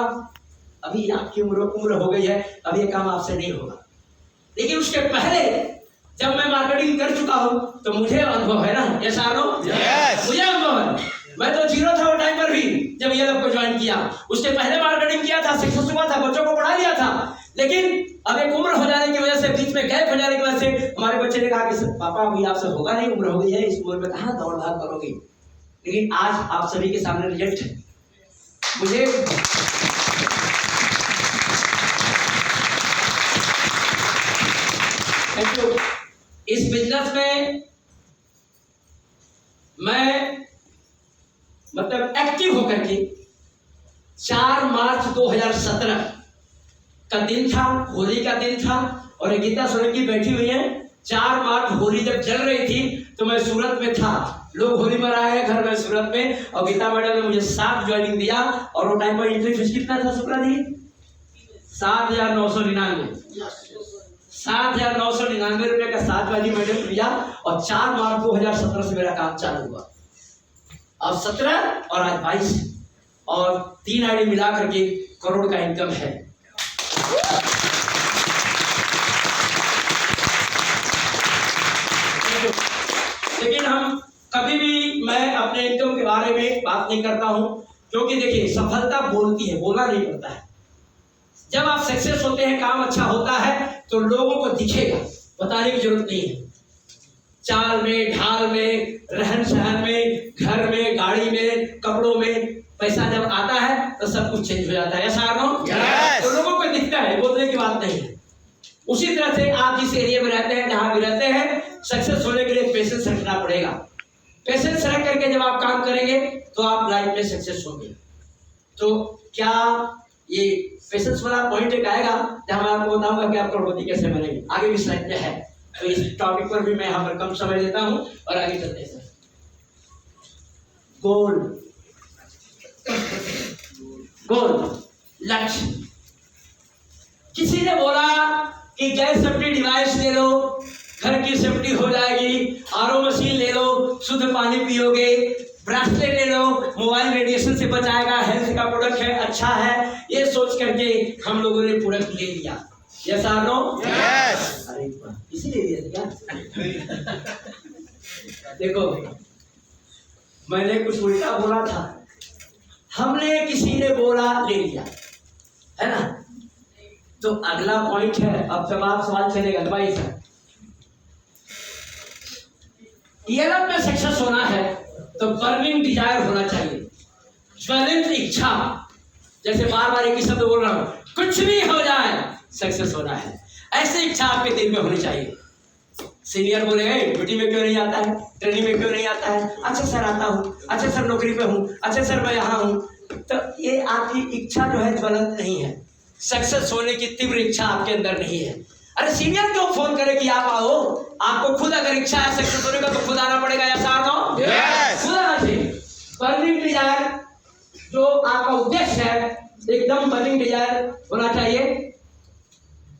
अभी आपकी उम्र हो गई है, अभी ये काम आपसे नहीं होगा। लेकिन उसके पहले जब मैं मार्केटिंग कर चुका हूं तो मुझे अनुभव है ना, ये सारो मुझे अनुभव है। मैं तो जीरो था वो टाइम पर भी जब ये लोग को ज्वाइन किया। उसके पहले मार्केटिंग किया था, सक्सेस हुआ था, बच्चों को पढ़ा लिया था। लेकिन अब एक उम्र हो जाने की वजह से, बीच में गैप हो जाने की वजह से हमारे बच्चे ने कहा कि पापा अभी आपसे होगा नहीं, उम्र हो गई है, इस उम्र में कहाँ दौड़ भाग करोगे। लेकिन आज आप सभी के सामने रिजल्ट है। मुझे इस बिजनेस में मैं मतलब एक्टिव होकर के 4 मार्च 2017 का दिन था, होली का दिन था। और गीता सोलंकी बैठी हुई है। 4 मार्च होली जब चल रही थी तो मैं सूरत में था, लोग होली मनाए हैं घर में सूरत में। और गीता मैडम ने मुझे 7 ज्वाइनिंग दिया और वो टाइम पर एंट्री फीस कितना था शुक्ला जी? 7,999 7,999 रुपये का 7 वाली मैडम लिया। और 4 मार्च 2017 से मेरा काम चालू हुआ। अब 17 और आज 22 और 3 आईडी मिला करके करोड़ का इनकम है। लेकिन हम कभी भी मैं अपने इनकम के बारे में बात नहीं करता हूं, क्योंकि देखिए सफलता बोलती है, बोलना नहीं पड़ता है। जब आप सक्सेस होते हैं, काम अच्छा होता है तो लोगों को दिखेगा, बताने की जरूरत नहीं है। चाल में, ढाल में, रहन सहन में, घर में, गाड़ी में, कपड़ों में पैसा जब आता है तो सब कुछ चेंज हो जाता है, ऐसा नो? तो लोगों को दिखता है, बोलने की बात नहीं है। उसी तरह से आप जिस एरिया में रहते हैं, जहां भी रहते हैं, सक्सेस होने के लिए पेशेंस रखना पड़ेगा। पेशेंस रख करके जब आप काम करेंगे तो आप लाइफ में सक्सेस होंगे। तो क्या ये पेशेंस वाला पॉइंट एक आएगा जहां मैं आपको बताऊंगा कि आप करोड़पति कैसे बनेंगे, आगे भी स्लाइड में है। तो इस टॉपिक पर भी मैं यहाँ पर कम समय देता हूँ और आगे चलते हैं। गोल, लक्ष्य। किसी ने बोला कि गैस सेफ्टी डिवाइस ले लो, घर की सेफ्टी हो जाएगी, आरओ मशीन ले लो, शुद्ध पानी पियोगे, ब्रेसलेट ले लो, मोबाइल रेडिएशन से बचाएगा, हेल्थ का प्रोडक्ट है, अच्छा है। ये सोच करके हम लोगों ने प्रोडक्ट ले लिया। यस और नो? यस। अरे इसीलिए लिया क्या? देखो मैंने कुछ उल्टा बोला था, हमने किसी ने बोला ले लिया, है ना? तो अगला पॉइंट है, अब जवाब सवाल चलेगा भाई सर। ईएलएफ में सक्सेस होना है तो बर्निंग डिजायर होना चाहिए, ज्वलंत इच्छा। जैसे बार बार एक ही शब्द बोल रहा हूं, कुछ भी हो जाए सक्सेस होना है, ऐसी इच्छा आपके दिल में होनी चाहिए। सीनियर बोले ड्यूटी में क्यों नहीं आता है, ट्रेनिंग में क्यों नहीं आता है? अच्छा सर आता हूँ, अच्छा सर नौकरी पे हूँ, अच्छा सर मैं यहाँ हूँ। तो ये आपकी इच्छा जो है ज्वलंत नहीं है, सक्सेस होने की तीव्र इच्छा आपके अंदर नहीं है। अरे सीनियर क्यों फोन करे कि आप आओ? आपको खुद अगर इच्छा है सक्सेस होने का तो खुद आना पड़ेगा, ऐसा नो? Yes. खुद आना चाहिए। बर्निंग डिजायर जो आपका उद्देश्य है, एकदम बर्निंग डिजायर होना चाहिए।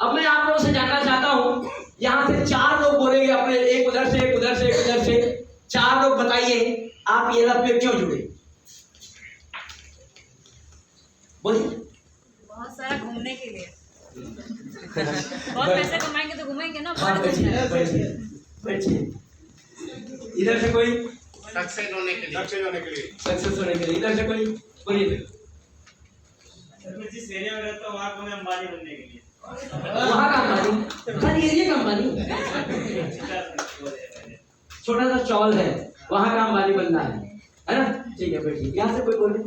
अब मैं आप लोगों से जानना चाहता हूं, यहां से 4 लोग बोलेंगे अपने, एक उधर से, एक उधर से, एक उधर से, 4 लोग बताइए आप ये ईएलएफ में क्यों जुड़े? बोलिए। बहुत सारा घूमने के लिए। बहुत पैसे कमाएंगे तो घूमेंगे ना। हाँ, बैठिए बैठिए। इधर से कोई? सक्सेस होने के लिए। सक्सेस होने के लिए। इधर से कोई? बोलिए। जिस एरिया में रहता हूँ वहाँ को मैं अंबानी बनने के लिए। वहाँ का अंबानी? खाली एरिया का अंबानी? छोटा सा चौल है, वहाँ का अंबानी बनना है ना? ठीक है बैठिए। यहाँ से कोई बोले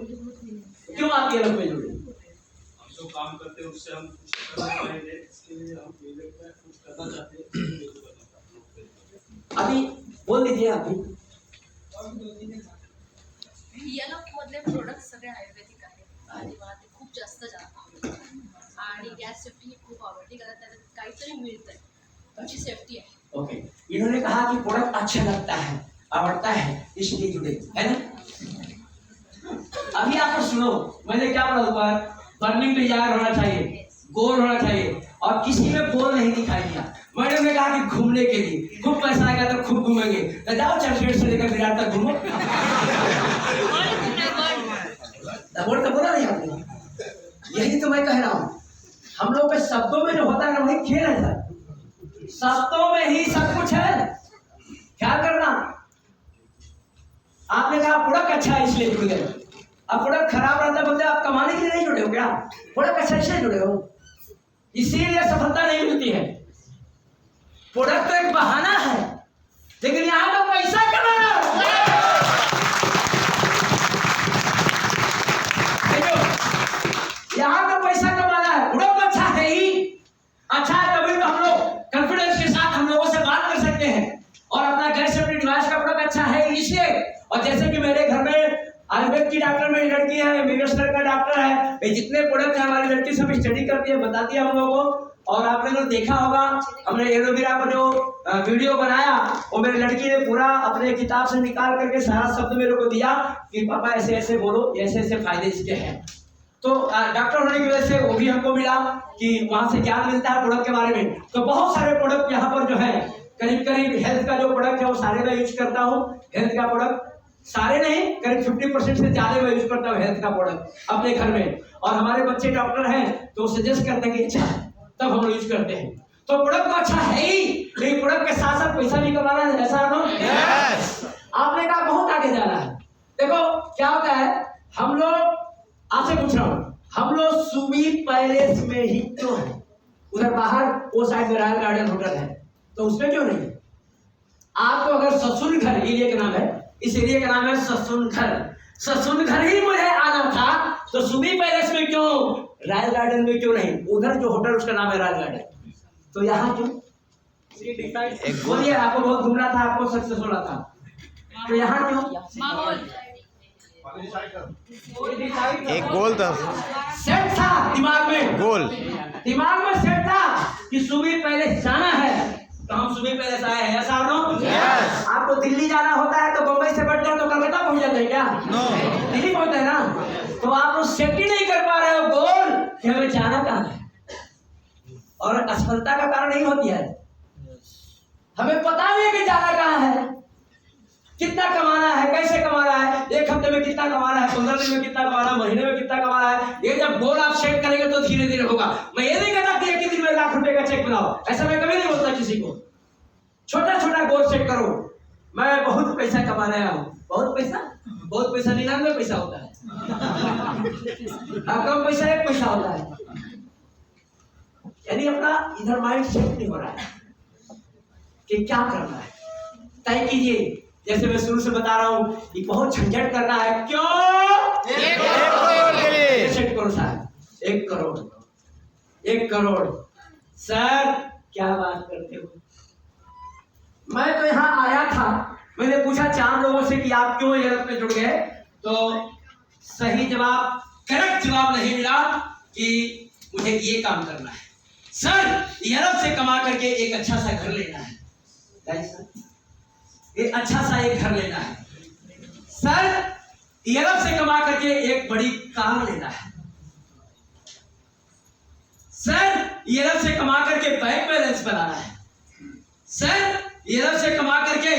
क्यों आप ईएलएफ में जुड़े? हम जो काम करते हैं उससे हम कुछ करना चाहेंगे, इसके लिए हम कुछ करना चाहते हैं। अभी बोल दीजिए आप भी। ईएलएफ मधले प्रोडक्ट सगळे आयुर्वेदिक आहेत आणि मला ते खूप जास्त आवडतात आणि गॅस सेफ्टी ही खूप आवडली, कारण त्यात काहीतरी मिळतंय, तुमची सेफ्टी आहे। ओके, इन्होंने कहा कि प्रोडक्ट अच्छा लगता है, आवड़ता है, इसलिए जुड़े, है ना? अभी आप सुनो, मैंने क्या बोला ऊपर? बर्निंग डिजायर होना चाहिए, गोल होना चाहिए, और किसी में गोल नहीं दिखाई दिया। मैडम ने कहा कि घूमने के लिए, खूब पैसा आएगा तो खूब घूमेंगे, तो जाओ चर्चगेट से लेकर विराट तक घूमो। बोल तो बोला नहीं आपने, यही तो मैं कह रहा हूँ। हम लोग के शब्दों में जो होता है ना वही खेल है सर, शब्दों में ही सब कुछ है। क्या करना? आपने कहा प्रोडक्ट अच्छा है इसलिए जुड़ गए, अब प्रोडक्ट खराब रहता बोलते आप कमाने के लिए नहीं जुड़े हो क्या? प्रोडक्ट अच्छा इसलिए जुड़े हो, इसीलिए सफलता नहीं मिलती है। प्रोडक्ट तो एक बहाना है, लेकिन यहाँ तो पैसा कमाना है। यहाँ तो पैसा कमाना है। प्रोडक्ट अच्छा है ही, अच्छा है तभी तो हम लोग कॉन्फिडेंस के साथ हम लोगों से बात कर सकते हैं, और अपना गैस सेफ्टी डिवाइस का प्रोडक्ट अच्छा है इसलिए। और जैसे कि मेरे घर में आयुर्वेद की डॉक्टर मेरी लड़की है, एमबीबीएस का डॉक्टर है, ये जितने प्रोडक्ट है हमारी लड़की सब स्टडी करती है, बताती है हम लोगों को। और आपने जो देखा होगा हमने एलोवेरा को जो वीडियो बनाया, वो मेरी लड़की ने पूरा अपने किताब से निकाल करके सारा शब्द मेरे को दिया कि पापा ऐसे ऐसे बोलो, ऐसे ऐसे फायदे इसके हैं। तो डॉक्टर होने की वजह से वो भी हमको मिला कि वहाँ से ज्ञान मिलता है प्रोडक्ट के बारे में। तो बहुत सारे प्रोडक्ट यहाँ पर जो है, करीब करीब हेल्थ का जो प्रोडक्ट है वो सारे मैं यूज करता हूँ। हेल्थ का प्रोडक्ट सारे नहीं, करीब 50% से ज्यादा मैं यूज करता हूँ हेल्थ का प्रोडक्ट अपने घर में। और हमारे बच्चे डॉक्टर हैं तो सजेस्ट करते हैं कि अच्छा है, तब हम यूज करते हैं। तो प्रोडक्ट तो अच्छा है ही, लेकिन प्रोडक्ट के साथ साथ पैसा भी कमाना है, ऐसा नो? आपने कहा बहुत आगे जाना है। देखो क्या होता है, हम लोग आपसे पूछ रहा हूँ, हम लोग सुबी पैलेस में ही क्यों है? उधर बाहर वो साइड में रॉयल गार्डन होटल है, तो उसमें क्यों नहीं? आपको अगर ससुर घर एरिया का नाम है, इस एरिया का नाम है ससुर घर, ससुर घर ही मुझे आना था, तो सुबी पैलेस में क्यों, रॉयल गार्डन में क्यों नहीं? उधर जो होटल उसका नाम है रॉयल गार्डन, तो यहाँ क्यों? बोलिए, आपको बहुत घूमना था, आपको सक्सेस होना था, तो यहाँ क्यों? माहौल एक गोल था, सेट था दिमाग में, गोल दिमाग में सेट था कि सुबी पैलेस जाना है, तो हम सुबी पैलेस आए हैं, ऐसा नो? Yes. आपको दिल्ली जाना होता है तो बम्बई से बैठ जाओ तो कलकत्ता पहुंच जाते हैं क्या? No. दिल्ली पहुंचते हैं ना। तो आप लोग सेट ही नहीं कर पा रहे हो गोल कि हमें जाना कहाँ है, और असफलता का कारण नहीं होती है। हमें पता नहीं है कि जाना कहाँ है, कितना कमाना है, कैसे कमाना है, एक हफ्ते में कितना कमाना है, 15 दिन में कितना कमाना है, महीने में कितना कमाना है। ये जब गोल आप सेट करेंगे तो धीरे धीरे होगा। मैं ये नहीं कहता कि एक ही दिन में लाख रुपए का चेक बनाओ, ऐसा मैं कभी नहीं बोलता किसी को। छोटा छोटा गोल सेट करो। मैं बहुत पैसा कमा रहा हूँ, बहुत पैसा 99 पैसा होता है, कम पैसा 1 पैसा होता है। यानी अपना इधर माइंड सेट नहीं हो रहा है कि क्या करना है। तय कीजिए, जैसे मैं शुरू से बता रहा हूं कि बहुत झंझट करना है। क्यों? 1 करोड़ के लिए। सेट करो साहब, 1 करोड़, 1 करोड़। सर क्या बात करते हो? मैं तो यहाँ आया था, मैंने पूछा 4 लोगों से कि आप क्यों यूरोप में जुड़ गए, तो सही जवाब, करेक्ट जवाब नहीं मिला कि मुझे ये काम करना है। सर यूरोप से कमा करके एक अच्छा सा घर लेना है। एक अच्छा सा एक घर लेना है। सर यूरोप से कमा करके एक बड़ी कार लेना है। सर यूरोप से कमा करके बैंक बैलेंस बनाना है। सर यूरोप से कमा करके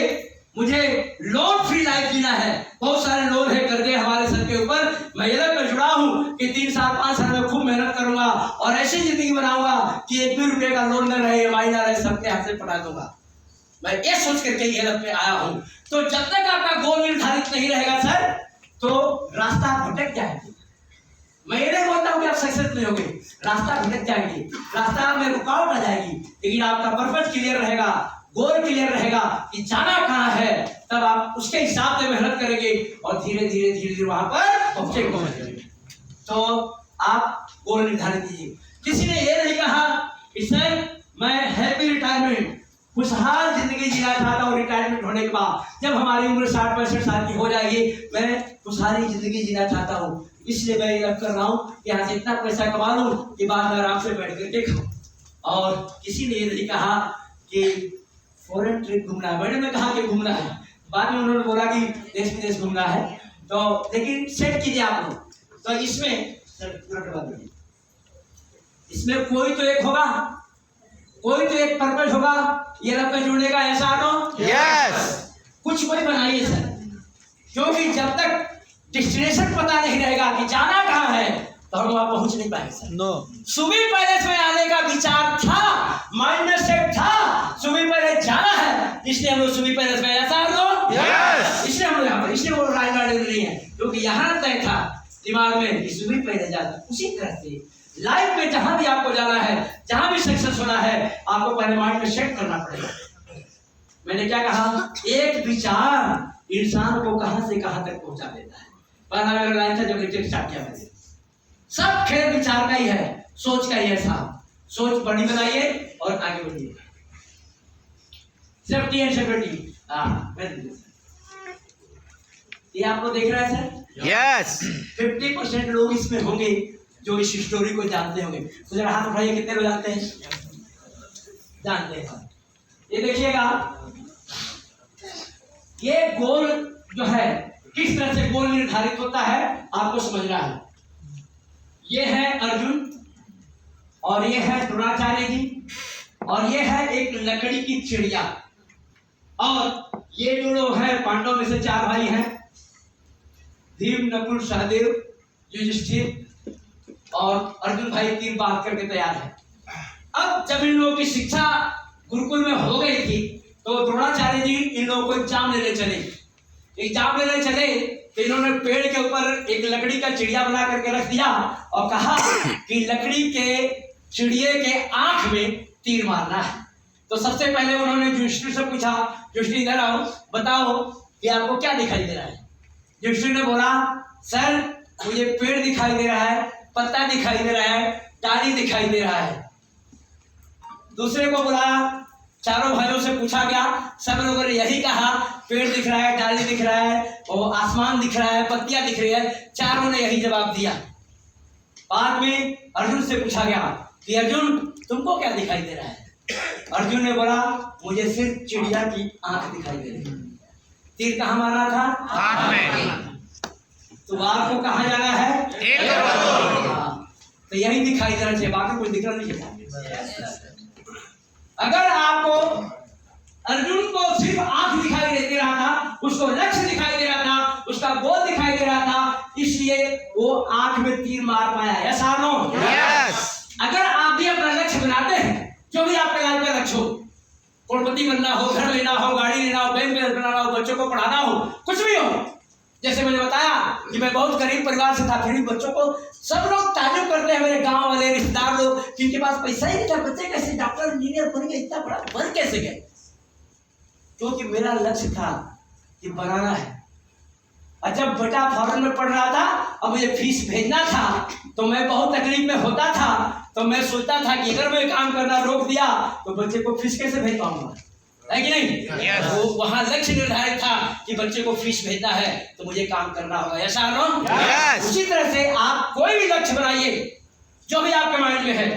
मुझे लोन फ्री लाइफ जीना है। बहुत सारे लोन है, कर्जे हमारे सर के ऊपर। मैं यूरोप में जुड़ा हूं कि 3 साल 5 साल में खूब मेहनत करूंगा और ऐसी जिंदगी बनाऊंगा कि 1 भी रुपए का लोन न रहे, EMI ना रहे, सबके हाथ से पटा दूंगा। मैं ये सोच करके यूरोप में आया हूं। तो जब तक आपका गोल निर्धारित नहीं रहेगा सर, तो रास्ता भटक जाएगा। मैं ये नहीं बोलता हूँ कि आप सक्सेस नहीं होगे, रास्ता भटक जाएंगे, रास्ता में रुकावट आ जाएगी, लेकिन आपका पर्पस क्लियर रहेगा, गोल क्लियर रहेगा कि जाना कहाँ है, तब आप उसके हिसाब से मेहनत करेंगे और धीरे धीरे वहां पर पहुंचेंगे। तो आप गोल निर्धारित कीजिए। किसी ने ये नहीं कहा कि सर मैं हैप्पी रिटायरमेंट, खुशहाल जिंदगी जीना चाहता हूँ रिटायरमेंट होने के बाद, जब हमारी उम्र 60-65 साल की हो जाएगी, मैं खुशहाली जिंदगी जीना चाहता हूँ, इसलिए मैं ये कर रहा हूँ कि यहाँ से इतना पैसा कमा लूँ कि बाद में आराम से बैठ करके खाऊं। और किसी ने ये नहीं कहा कि फॉरेन ट्रिप घूमना है। मैंने कहा कि घूमना है, बाद में उन्होंने बोला कि देश विदेश घूमना है। तो लेकिन सेट कीजिए आप लोग। तो इसमें इसमें कोई तो एक होगा, कोई तो एक पर्पस होगा यूरोप में जुड़ने का, ऐसा नो? यस। कुछ कोई बनाइए सर, क्योंकि जब तक डेस्टिनेशन पता नहीं रहेगा कि जाना कहाँ है, तो हम वहां पहुंच नहीं पाएंगे सर। नो। सुबी पैलेस में आने का विचार था, माइंड में सेट था, सुबी पैलेस जाना है, इसलिए हम लोग सुबी पैलेस में, ऐसा नो? यस। इसलिए हम लोग यहाँ पर, इसलिए वो राजवाड़ी नहीं है, क्योंकि यहाँ तय था दिमाग में कि सुबी पैलेस जाना। उसी तरह से लाइफ में जहां भी आपको जाना है, जहां भी सक्सेस होना है, आपको पहले माइंड में सेट करना पड़ेगा। मैंने क्या कहा, एक विचार इंसान को कहां से कहां तक पहुंचा देता है। पहला मेरा लाइन था जब लेक्चर स्टार्ट किया मैंने, सब खेल विचार का ही है, सोच का ही है साहब। सोच बड़ी बनाइए और आगे बढ़िए। सेफ्टी एंड सिक्योरिटी, ये आपको देख रहा है सर? यस। 50% लोग इसमें होंगे जो इस स्टोरी को जानते होंगे। तो जरा हाथ उठाइए, कितने लोग जानते हैं? जानते हैं। ये देखिएगा, ये गोल जो है, किस तरह से गोल निर्धारित होता है आपको समझना है। ये है अर्जुन और ये है द्रोणाचार्य जी और ये है एक लकड़ी की चिड़िया, और ये जो लोग हैं पांडवों में से 4 भाई हैं, भीम, नकुल, सहदेव, युधिष्ठिर और अर्जुन भाई 3 बात करके तैयार है। अब जब इन लोगों की शिक्षा गुरुकुल में हो गई थी, तो द्रोणाचार्य जी इन लोगों को एग्जाम लेने चले। एग्जाम लेने चले तो इन्होंने पेड़ के ऊपर एक लकड़ी का चिड़िया बना करके रख दिया और कहा कि लकड़ी के चिड़िए के आंख में तीर मारना है। तो सबसे पहले उन्होंने युधिष्ठिर से पूछा, युधिष्ठिर इधर आओ, बताओ कि आपको क्या दिखाई दे रहा है। युधिष्ठिर ने बोला, सर मुझे पेड़ दिखाई दे रहा है, पत्ता दिखाई दे रहा है, डाली दिखाई दे रहा है। दूसरे को बुलाया, चारों भाइयों से पूछा गया, सब लोगों ने यही कहा, पेड़ दिख रहा है, डाली दिख रहा है, और आसमान दिख रहा है, पत्तियां दिख रही है, चारों ने यही जवाब दिया। बाद में अर्जुन से पूछा गया कि अर्जुन तुमको क्या दिखाई दे रहा है। अर्जुन ने बोला, मुझे सिर्फ चिड़िया की आंख दिखाई दे रही है। तीर कहाँ मारा था? आंख में। तो आपको कहाँ जाना है? तो यही दिखाई देना चाहिए, बाकी कुछ दिखना नहीं चाहिए। अगर आपको अर्जुन को सिर्फ आंख दिखाई दे रहा था, उसको लक्ष्य दिखाई दे रहा था, उसका गोल दिखाई दे रहा था, इसलिए वो आंख में तीर मार पाया। ऐसा नो? यस। अगर आप भी अपना लक्ष्य बनाते हैं, जो भी आपका लाइफ का लक्ष्य हो, करोड़पति बनना हो, घर लेना हो, गाड़ी लेना हो, बैंक बैलेंस बनाना हो, बच्चों को पढ़ाना हो, कुछ भी हो, जैसे मैंने बताया कि मैं बहुत गरीब परिवार से था, फिर भी बच्चों को सब लोग ताजुब करते हैं, मेरे गांव वाले रिश्तेदार लोग, जिनके पास पैसा ही नहीं था, बच्चे कैसे डॉक्टर इंजीनियर बन गए, इतना बड़ा बन कैसे गए? क्योंकि मेरा लक्ष्य था कि बनाना है। और जब बेटा फॉरेन में पढ़ रहा था और मुझे फीस भेजना था तो मैं बहुत तकलीफ में होता था। तो मैं सोचता था कि अगर मैं काम करना रोक दिया तो बच्चे को फीस कैसे भेज पाऊंगा, है कि नहीं? Yes. वो वहां लक्ष्य निर्धारित था कि बच्चे को फीस भेजना है तो मुझे काम करना होगा, ऐसा नो? Yes. उसी तरह से आप कोई भी लक्ष्य बनाइए जो भी आपके माइंड में है,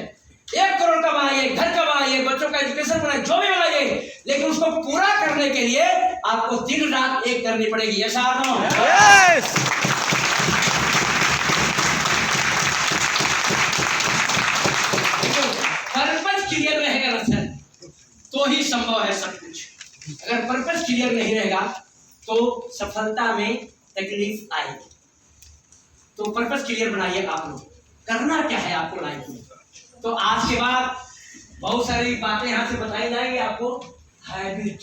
1 करोड़ का बनाइए, घर का बनाइए, बच्चों का एजुकेशन बनाइए, जो भी बनाइए, लेकिन उसको पूरा करने के लिए आपको दिन रात एक करनी पड़ेगी, ऐसा नो? Yes. पर्पस क्लियर रहेगा ना सर तो ही संभव है सब कुछ। अगर पर्पस क्लियर नहीं रहेगा तो सफलता में तकलीफ आएगी। तो पर्पस क्लियर बनाइए आप लोग, करना क्या है आपको लाइफ में। तो आज के बाद बहुत सारी बातें यहाँ से बताई जाएंगी आपको। हैबिट,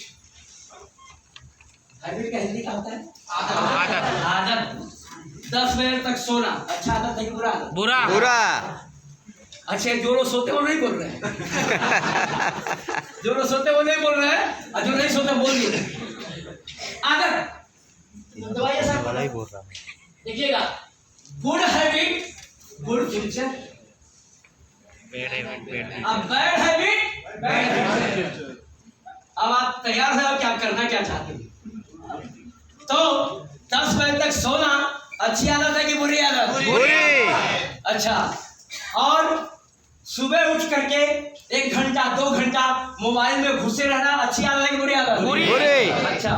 हैबिट का हिंदी क्या होता है? आदत। 10 बजे तक सोना अच्छा आदत है कि बुरा आदत? बुरा। अच्छा, जो लोग सोते वो नहीं बोल रहे हैं जो लोग सोते वो नहीं बोल रहे हैं, और जो नहीं सोते बोल दिए। आदत दवाइयाँ सब वाला ही बोल रहा हूँ। देखिएगा, good habit good future, bad habit अब बैड हैबिट बैड फ्यूचर। अब आप तैयार हैं कि आप करना क्या चाहते हैं? तो 10 बजे तक सोना अच्छी आदत है कि बुरी आदत? बुरी। अच्छा, और सुबह उठ करके 1 घंटा 2 घंटा मोबाइल में घुसे रहना अच्छी आदत है कि बुरी आदत? बुरी। अच्छा,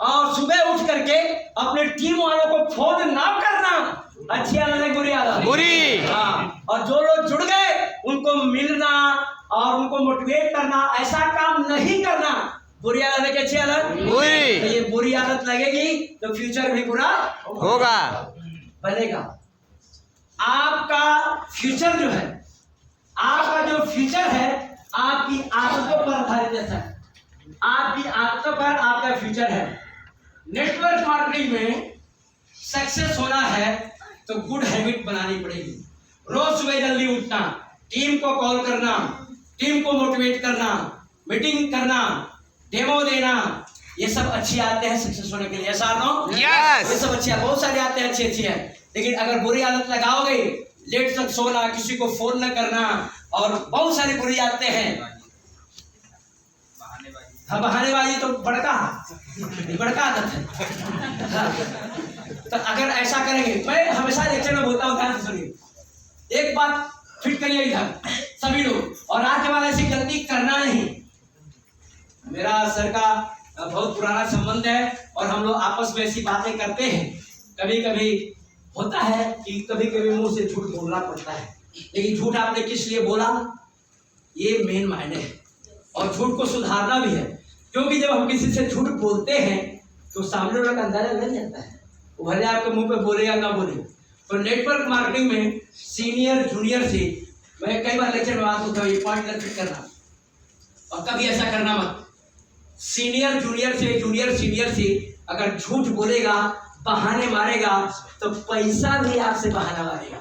और सुबह उठ करके अपने टीम वालों को फोन ना करना अच्छी आदत है कि बुरी आदत? बुरी। हाँ, और जो लोग जुड़ गए उनको मिलना और उनको मोटिवेट करना, ऐसा काम नहीं करना बुरी आदत है कि अच्छी आदत? बुरी। तो ये बुरी आदत लगेगी तो फ्यूचर भी बुरा होगा। बनेगा। आपका फ्यूचर जो है, आपका जो फ्यूचर है आपकी आदतों पर आधारित है। आपकी आदतों पर आपका फ्यूचर है। नेटवर्क मार्केटिंग में सक्सेस होना है तो गुड हैबिट बनानी पड़ेगी। रोज सुबह जल्दी उठना, टीम को कॉल करना, टीम को मोटिवेट करना, मीटिंग करना, डेमो देना, ये सब अच्छी आदतें हैं सक्सेस होने के लिए, ऐसा नो? Yes. ये सब अच्छी है, बहुत सारी आदतें अच्छी है। लेकिन अगर बुरी आदत लगाओगे, लेट तक सोना, किसी को फोन न करना, और बहुत सारी बुरी आदतें हैं। हाँ, बहानेबाजी तो बड़का आदत है। हाँ, तो अगर ऐसा करेंगे, मैं हमेशा लेक्चर में बोलता हूँ, ध्यान से सुनिए, एक बात फिट करिए इधर सभी लोग, और आज के बाद ऐसी गलती करना नहीं। मेरा सर का बहुत पुराना संबंध है और हम लोग आपस में ऐसी बातें करते हैं। कभी कभी होता है कि कभी कभी मुंह से झूठ बोलना पड़ता है, लेकिन झूठ आपने किस लिए बोला ये मेन मायने है, और झूठ को सुधारना भी है। क्योंकि जब हम किसी से झूठ बोलते हैं तो सामने वाला का अंदाजा लग जाता है, वो भले आपके मुंह पे बोले या ना बोले। तो नेटवर्क मार्केटिंग में सीनियर जूनियर से मैं कई बार लेक्चर में बात होता हूँ, ये पॉइंट रिपीट करना, और कभी ऐसा करना मत। सीनियर जूनियर से, जूनियर सीनियर से अगर झूठ बोलेगा, बहाने मारेगा, तो पैसा भी आपसे बहाना मारेगा।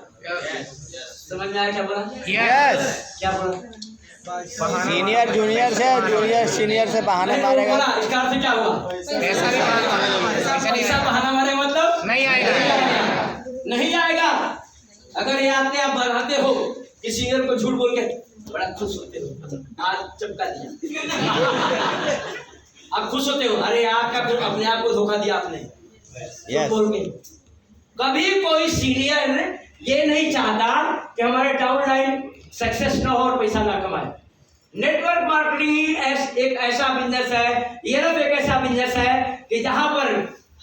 समझ में आया क्या बोला? Yes. क्या बोला? सीनियर जूनियर से, जूनियर सीनियर से बहाने मारेगा। बोला, इसका अर्थ क्या हुआ? पैसा बहाना मारे मतलब नहीं आएगा। नहीं आएगा। अगर ये आते आप बनाते हो कि सीनियर को झूठ बोल के बड़ा खुश होते हो, आज चमका दिया आप खुश होते हो, अरे आपका अपने आप को धोखा दिया आपने। Yes. बोल के कभी कोई सीनियर ये नहीं चाहता कि हमारे डाउनलाइन सक्सेस ना हो और पैसा ना कमाए। नेटवर्क मार्केटिंग एक ऐसा बिजनेस है, ये एक ऐसा बिजनेस है कि जहां पर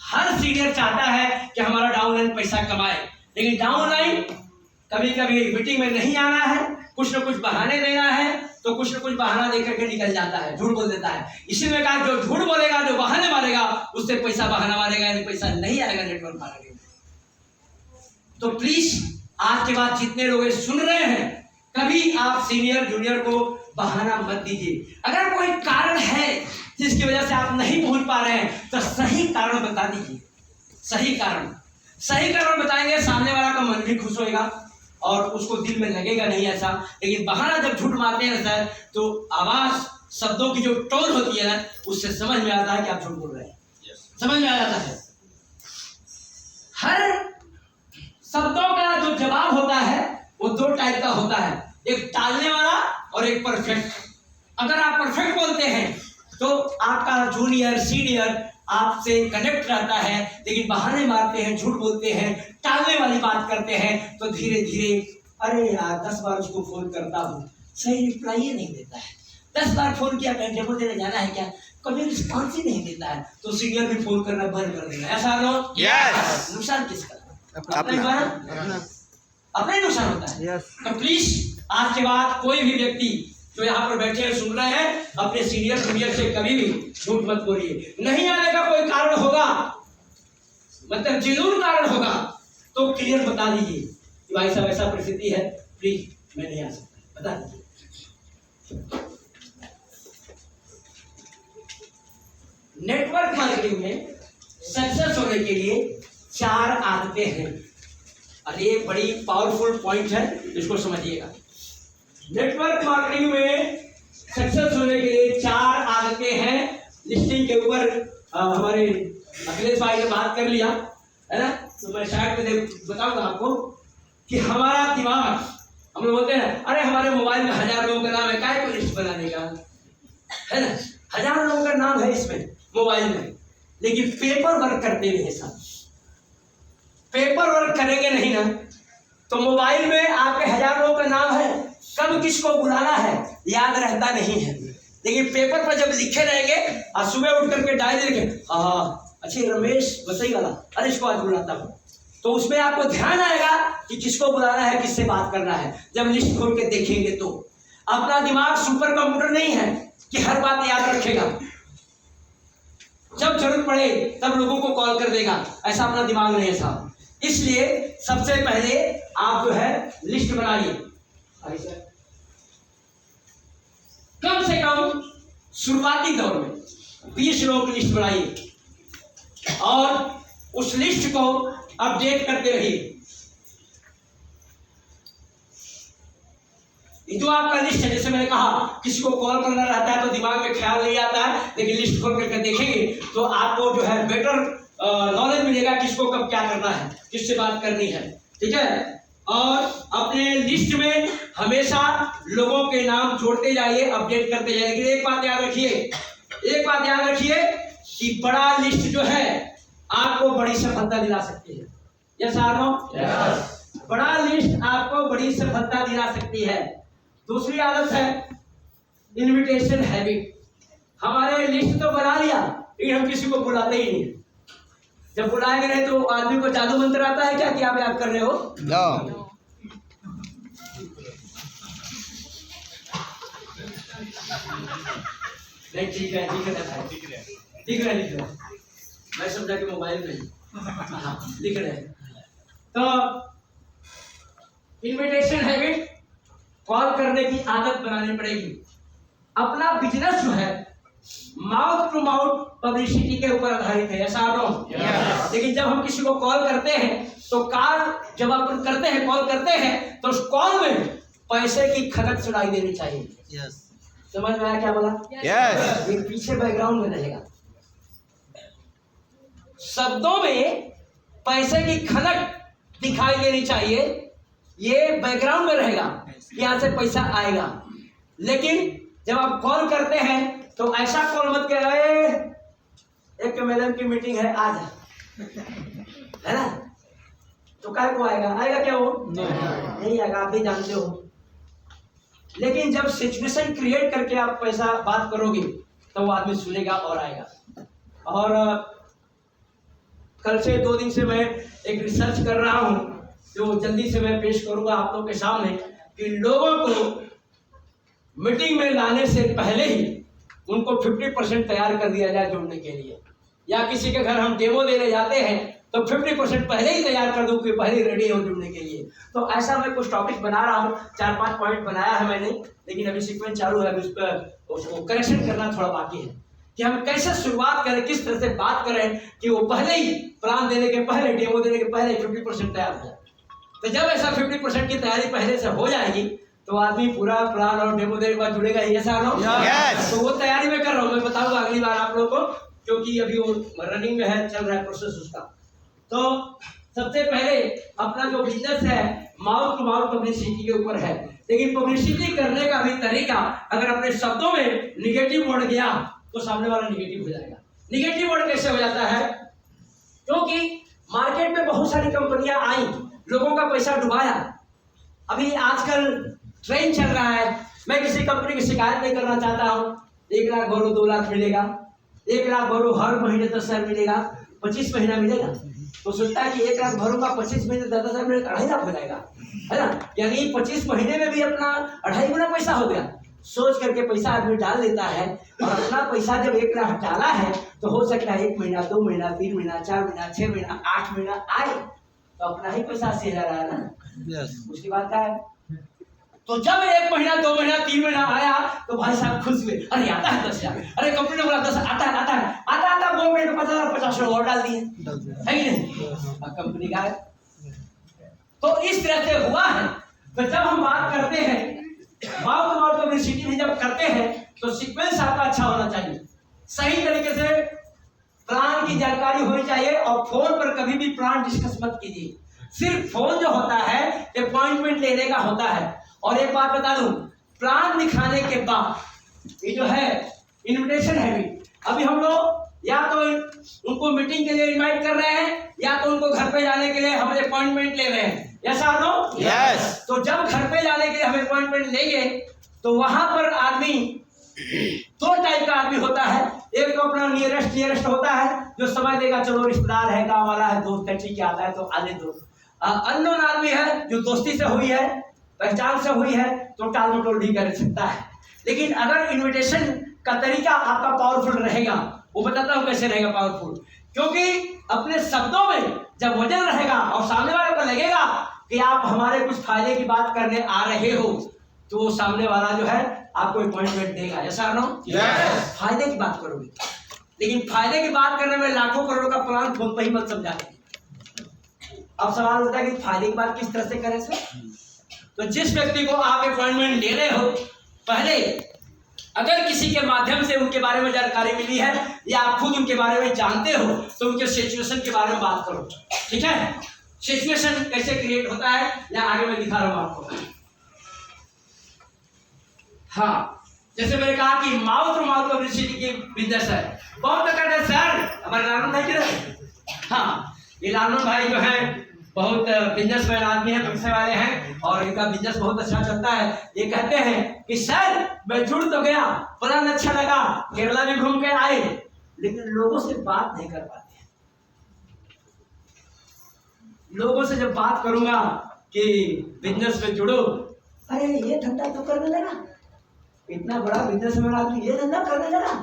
हर सीनियर चाहता है कि हमारा डाउनलाइन पैसा कमाए, लेकिन डाउनलाइन कभी कभी मीटिंग में नहीं आना है, कुछ न कुछ बहाने देना है, तो कुछ न कुछ बहाना देकर के निकल जाता है, झूठ बोल देता है। इसी में कहा जो झूठ बोलेगा, जो बहाने मारेगा, उससे पैसा बहाना मारेगा, यानी पैसा नहीं आएगा नेटवर्क मार्केटिंग। तो प्लीज आज के बाद जितने लोग सुन रहे हैं, कभी आप सीनियर जूनियर को बहाना मत दीजिए। अगर कोई कारण है जिसकी वजह से आप नहीं पहुंच पा रहे हैं तो सही कारण बता दीजिए। सही कारण बताएंगे, सामने वाला का मन भी खुश होएगा और उसको दिल में लगेगा नहीं ऐसा। लेकिन बहाना जब झूठ मारते हैं ना तो आवाज, शब्दों की जो टोन होती है ना, उससे समझ में आता है कि आप झूठ बोल रहे हैं। समझ में आ जाता है। हर शब्दों का जो जवाब होता है वो दो टाइप का होता है, एक टालने वाला और एक परफेक्ट। अगर आप परफेक्ट बोलते हैं तो आपका जूनियर सीनियर आपसे कनेक्ट रहता है, लेकिन बहाने मारते हैं, झूठ बोलते हैं, टालने वाली बात करते हैं, तो धीरे धीरे अरे यार 10 बार उसको फोन करता हूँ, सही रिप्लाई नहीं देता है, 10 बार फोन किया, डेमो देने जाना है क्या, कभी रिस्पॉन्स ही नहीं देता है, तो सीनियर भी फोन करना बंद कर देगा। ऐसा नो? यस। नुकसान किसका? अपना अपना ही नुकसान होता है। तो प्लीज आज के बाद कोई भी व्यक्ति जो यहाँ पर बैठे हैं सुन रहे हैं, अपने सीनियर जूनियर से कभी भी झूठ मत बोलिए। नहीं आने का कोई कारण होगा, मतलब जेन्युइन कारण होगा तो क्लियर बता दीजिए कि भाई साहब ऐसा परिस्थिति है, प्लीज मैं नहीं आ सकता, बता दीजिए। नेटवर्क मार्केटिंग में सक्सेस होने के लिए 4 आदतें हैं और ये बड़ी पावरफुल पॉइंट है, इसको समझिएगा। नेटवर्क मार्केटिंग में सक्सेस होने के लिए 4 आदतें हैं। लिस्टिंग के ऊपर हमारे अखिलेश भाई ने बात कर लिया है ना, तो मैं शायद बताऊंगा आपको कि हमारा दिमाग, हम लोग बोलते हैं अरे हमारे मोबाइल में 1000 लोगों का नाम है, काय को लिस्ट बनाने का है ना, 1000 लोगों का नाम है इसमें मोबाइल में, लेकिन पेपर वर्क करते हुए है साहब, पेपर वर्क करेंगे नहीं ना तो मोबाइल में आपके 1000 लोगों का नाम है, कब किसको बुलाना है याद रहता नहीं है। लेकिन पेपर पर जब लिखे रहेंगे और सुबह उठ करके डायरी लिखे, हाँ अच्छे रमेश वसई वाला, अरे इसको आज बुलाता हूँ, तो उसमें आपको ध्यान आएगा कि किसको बुलाना है, किससे बात करना है। जब लिस्ट खोल के देखेंगे तो अपना दिमाग सुपर कंप्यूटर नहीं है कि हर बात याद रखेगा, जब जरूरत पड़े तब लोगों को कॉल कर देगा, ऐसा अपना दिमाग नहीं है साहब। इसलिए सबसे पहले आप जो है लिस्ट बनाइए, कम से कम शुरुआती दौर में 20 लोगों की लिस्ट बनाइए और उस लिस्ट को अपडेट करते रहिए। जो आपका लिस्ट है, जैसे मैंने कहा किसी को कॉल करना रहता है तो दिमाग में ख्याल नहीं आता है, लेकिन लिस्ट खोल करके देखेंगे तो आपको जो है बेटर नॉलेज मिलेगा किसको कब क्या करना है, किससे बात करनी है, ठीक है। और अपने लिस्ट में हमेशा लोगों के नाम जोड़ते जाइए, अपडेट करते जाइए। लेकिन एक बात याद रखिए कि बड़ा लिस्ट जो है आपको बड़ी सफलता दिला सकती है। यस और नो? बड़ा लिस्ट आपको बड़ी सफलता दिला सकती है। दूसरी आदत है इनविटेशन हैबिट। हमारे लिस्ट तो बना लिया लेकिन हम किसी को बुलाते ही नहीं। जब बुलाएंगे नहीं तो आदमी को जादू मंत्र आता है क्या कि आप याद कर रहे हो? नो। नहीं ठीक है लिख रहे मैं समझा कि मोबाइल में लिख रहे हैं। तो इनविटेशन हैबिट, कॉल करने की आदत बनानी पड़ेगी। अपना बिजनेस जो है माउथ टू माउथ पब्लिसिटी के ऊपर आधारित है, ऐसा लेकिन जब हम किसी को कॉल करते हैं तो जब आप करते हैं कॉल करते हैं तो उस कॉल में पैसे की खनक सुनाई देनी चाहिए। समझ में आया क्या बोला? ये पीछे बैकग्राउंड में रहेगा, शब्दों में पैसे की खनक दिखाई देनी चाहिए, ये बैकग्राउंड में रहेगा कि यहाँ से पैसा आएगा। लेकिन जब आप कॉल करते हैं तो ऐसा कॉल मत करें, एक मैडम की मीटिंग है आज है ना, तो काय को आएगा क्या वो? नहीं आएगा, आप भी जानते हो। लेकिन जब सिचुएशन क्रिएट करके आप पैसा बात करोगे तो वो आदमी सुनेगा और आएगा। और कल से 2 दिन से मैं एक रिसर्च कर रहा हूं जो जल्दी से मैं पेश करूंगा आप लोगों के सामने कि लोगों को मीटिंग में लाने से पहले ही उनको 50% तैयार कर दिया जाए जुड़ने के लिए, या किसी के घर हम डेमो देने जाते हैं तो 50% पहले ही तैयार कर दूं कि पहले रेडी हो जुड़ने के लिए। तो ऐसा मैं कुछ टॉपिक बना रहा हूँ, 4-5 पॉइंट बनाया है मैंने, लेकिन अभी सीक्वेंस चालू है, अभी उस पर उसको करेक्शन करना थोड़ा बाकी है। कि हम कैसे शुरुआत करें, किस तरह से बात करें कि वो पहले ही प्लान देने के पहले, डेमो देने के पहले 50% तैयार हो जाए। तो जब ऐसा 50% की तैयारी पहले से हो जाएगी तो आदमी पूरा प्लान और डेमो देने के बाद जुड़ेगा ही, ऐसा ना? Yes. तो वो तैयारी में कर रहा हूँ, मैं बताऊंगा अगली बार आप लोगों को, क्योंकि अभी वो रनिंग में है, चल रहा है प्रोसेस उसका। तो सबसे पहले अपना जो बिजनेस है माउथ टू माउथ पब्लिसिटी के ऊपर है, लेकिन पब्लिसिटी करने का भी तरीका अगर अपने शब्दों में निगेटिव वर्ड गया तो सामने वाला निगेटिव हो जाएगा। निगेटिव वर्ड कैसे हो जाता है? क्योंकि मार्केट में बहुत सारी कंपनियां आई, लोगों का पैसा डुबाया। अभी आजकल ट्रेंड चल रहा है, मैं किसी कंपनी की शिकायत नहीं करना चाहता हूँ, 1 लाख भरो 2 लाख मिलेगा, 1 लाख भरो हर महीने 10,000 मिलेगा, 25 महीना मिलेगा। तो सोचता है कि 1 लाख भरूंगा 25 महीने 10,000 मिलेगा, 2.5 लाख हो जाएगा, है ना? यानी 25 महीने में भी अपना 2.5 गुना पैसा हो गया। सोच करके पैसा आदमी डाल देता है, और अपना पैसा जब 1 लाख डाला है तो हो सकता है 1 महीना 2 महीना 3 महीना 4 महीना 6 महीना 8 महीना आए तो अपना ही पैसा 80,000 आया ना। उसकी बात क्या है? तो जब 1 महीना 2 महीना 3 महीना आया तो भाई साहब खुश हुए, अरे आता है 10,000, अरे कंपनी ने बोला 10 आता है 2 महीने 50,000 और डाल दिए, है कि नहीं? कंपनी का है। तो इस तरह से हुआ है। तो जब हम बात करते हैं माउथ टू माउथ पब्लिसिटी में जब करते हैं तो सीक्वेंस आपका अच्छा होना चाहिए, सही तरीके से प्लान की जानकारी होनी चाहिए, और फोन पर कभी भी प्लान डिस्कस मत कीजिए। सिर्फ फोन जो होता है अपॉइंटमेंट लेने का होता है। और एक बात बता दूं, प्लान दिखाने के बाद ये जो है इनविटेशन है भी, अभी हम लोग या तो उनको मीटिंग के लिए इनवाइट कर रहे हैं या तो उनको घर पे जाने के लिए हम अपॉइंटमेंट ले रहे हैं, ऐसा नो? Yes. तो जब घर पे जाने के लिए हम अपॉइंटमेंट लेंगे तो वहां पर आदमी 2 टाइप का आदमी होता है। एक तो अपना नियरेस्ट होता है जो समझ देगा, चलो रिश्तेदार है, गाँव वाला है, दोस्त है, ठीक है आता है तो आने दो। अननोन आदमी है जो दोस्ती से हुई है, पहचान से हुई है, तो टाल मटोल भी कर सकता है। लेकिन अगर इनविटेशन का तरीका आपका पावरफुल रहेगा, वो बताता हूँ कैसे रहेगा पावरफुल, क्योंकि अपने शब्दों में जब वजन रहेगा और सामने वाले को लगेगा कि आप हमारे कुछ फायदे की बात करने आ रहे हो, तो वो सामने वाला जो है आपको अपॉइंटमेंट देगा, ऐसा नो? फायदे की बात करोगे, लेकिन फायदे की बात करने में लाखों करोड़ों का प्लान फोन पर ही मत समझाते। अब सवाल होता है कि फायदे की बात किस तरह से करें सर? तो जिस व्यक्ति को आप अपॉइंटमेंट ले रहे हो, पहले अगर किसी के माध्यम से उनके बारे में जानकारी मिली है या आप खुद उनके बारे में जानते हो तो उनके सिचुएशन के बारे में बात करो, ठीक है? सिचुएशन कैसे क्रिएट होता है या आगे मैं दिखा रहा हूं आपको। हाँ, जैसे मैंने कहा कि माउथ टू माउथ पब्लिसिटी की बिजनेस है। बहुत तो कहते हैं सर हमारे लालन भाई के, हाँ ये लालन भाई जो है बहुत बिजनेसमैन आदमी है, पैसे वाले हैं और इनका बिजनेस बहुत अच्छा चलता है। ये कहते हैं कि सर मैं जुड़ तो गया, प्लान अच्छा लगा, केरला भी घूम के आए, लेकिन लोगों से बात नहीं कर पाते। लोगों से जब बात करूंगा कि बिजनेस में जुड़ो, अरे ये धंधा तो करने लगा, इतना बड़ा बिजनेसमैन आदमी ये धंधा करने लगा,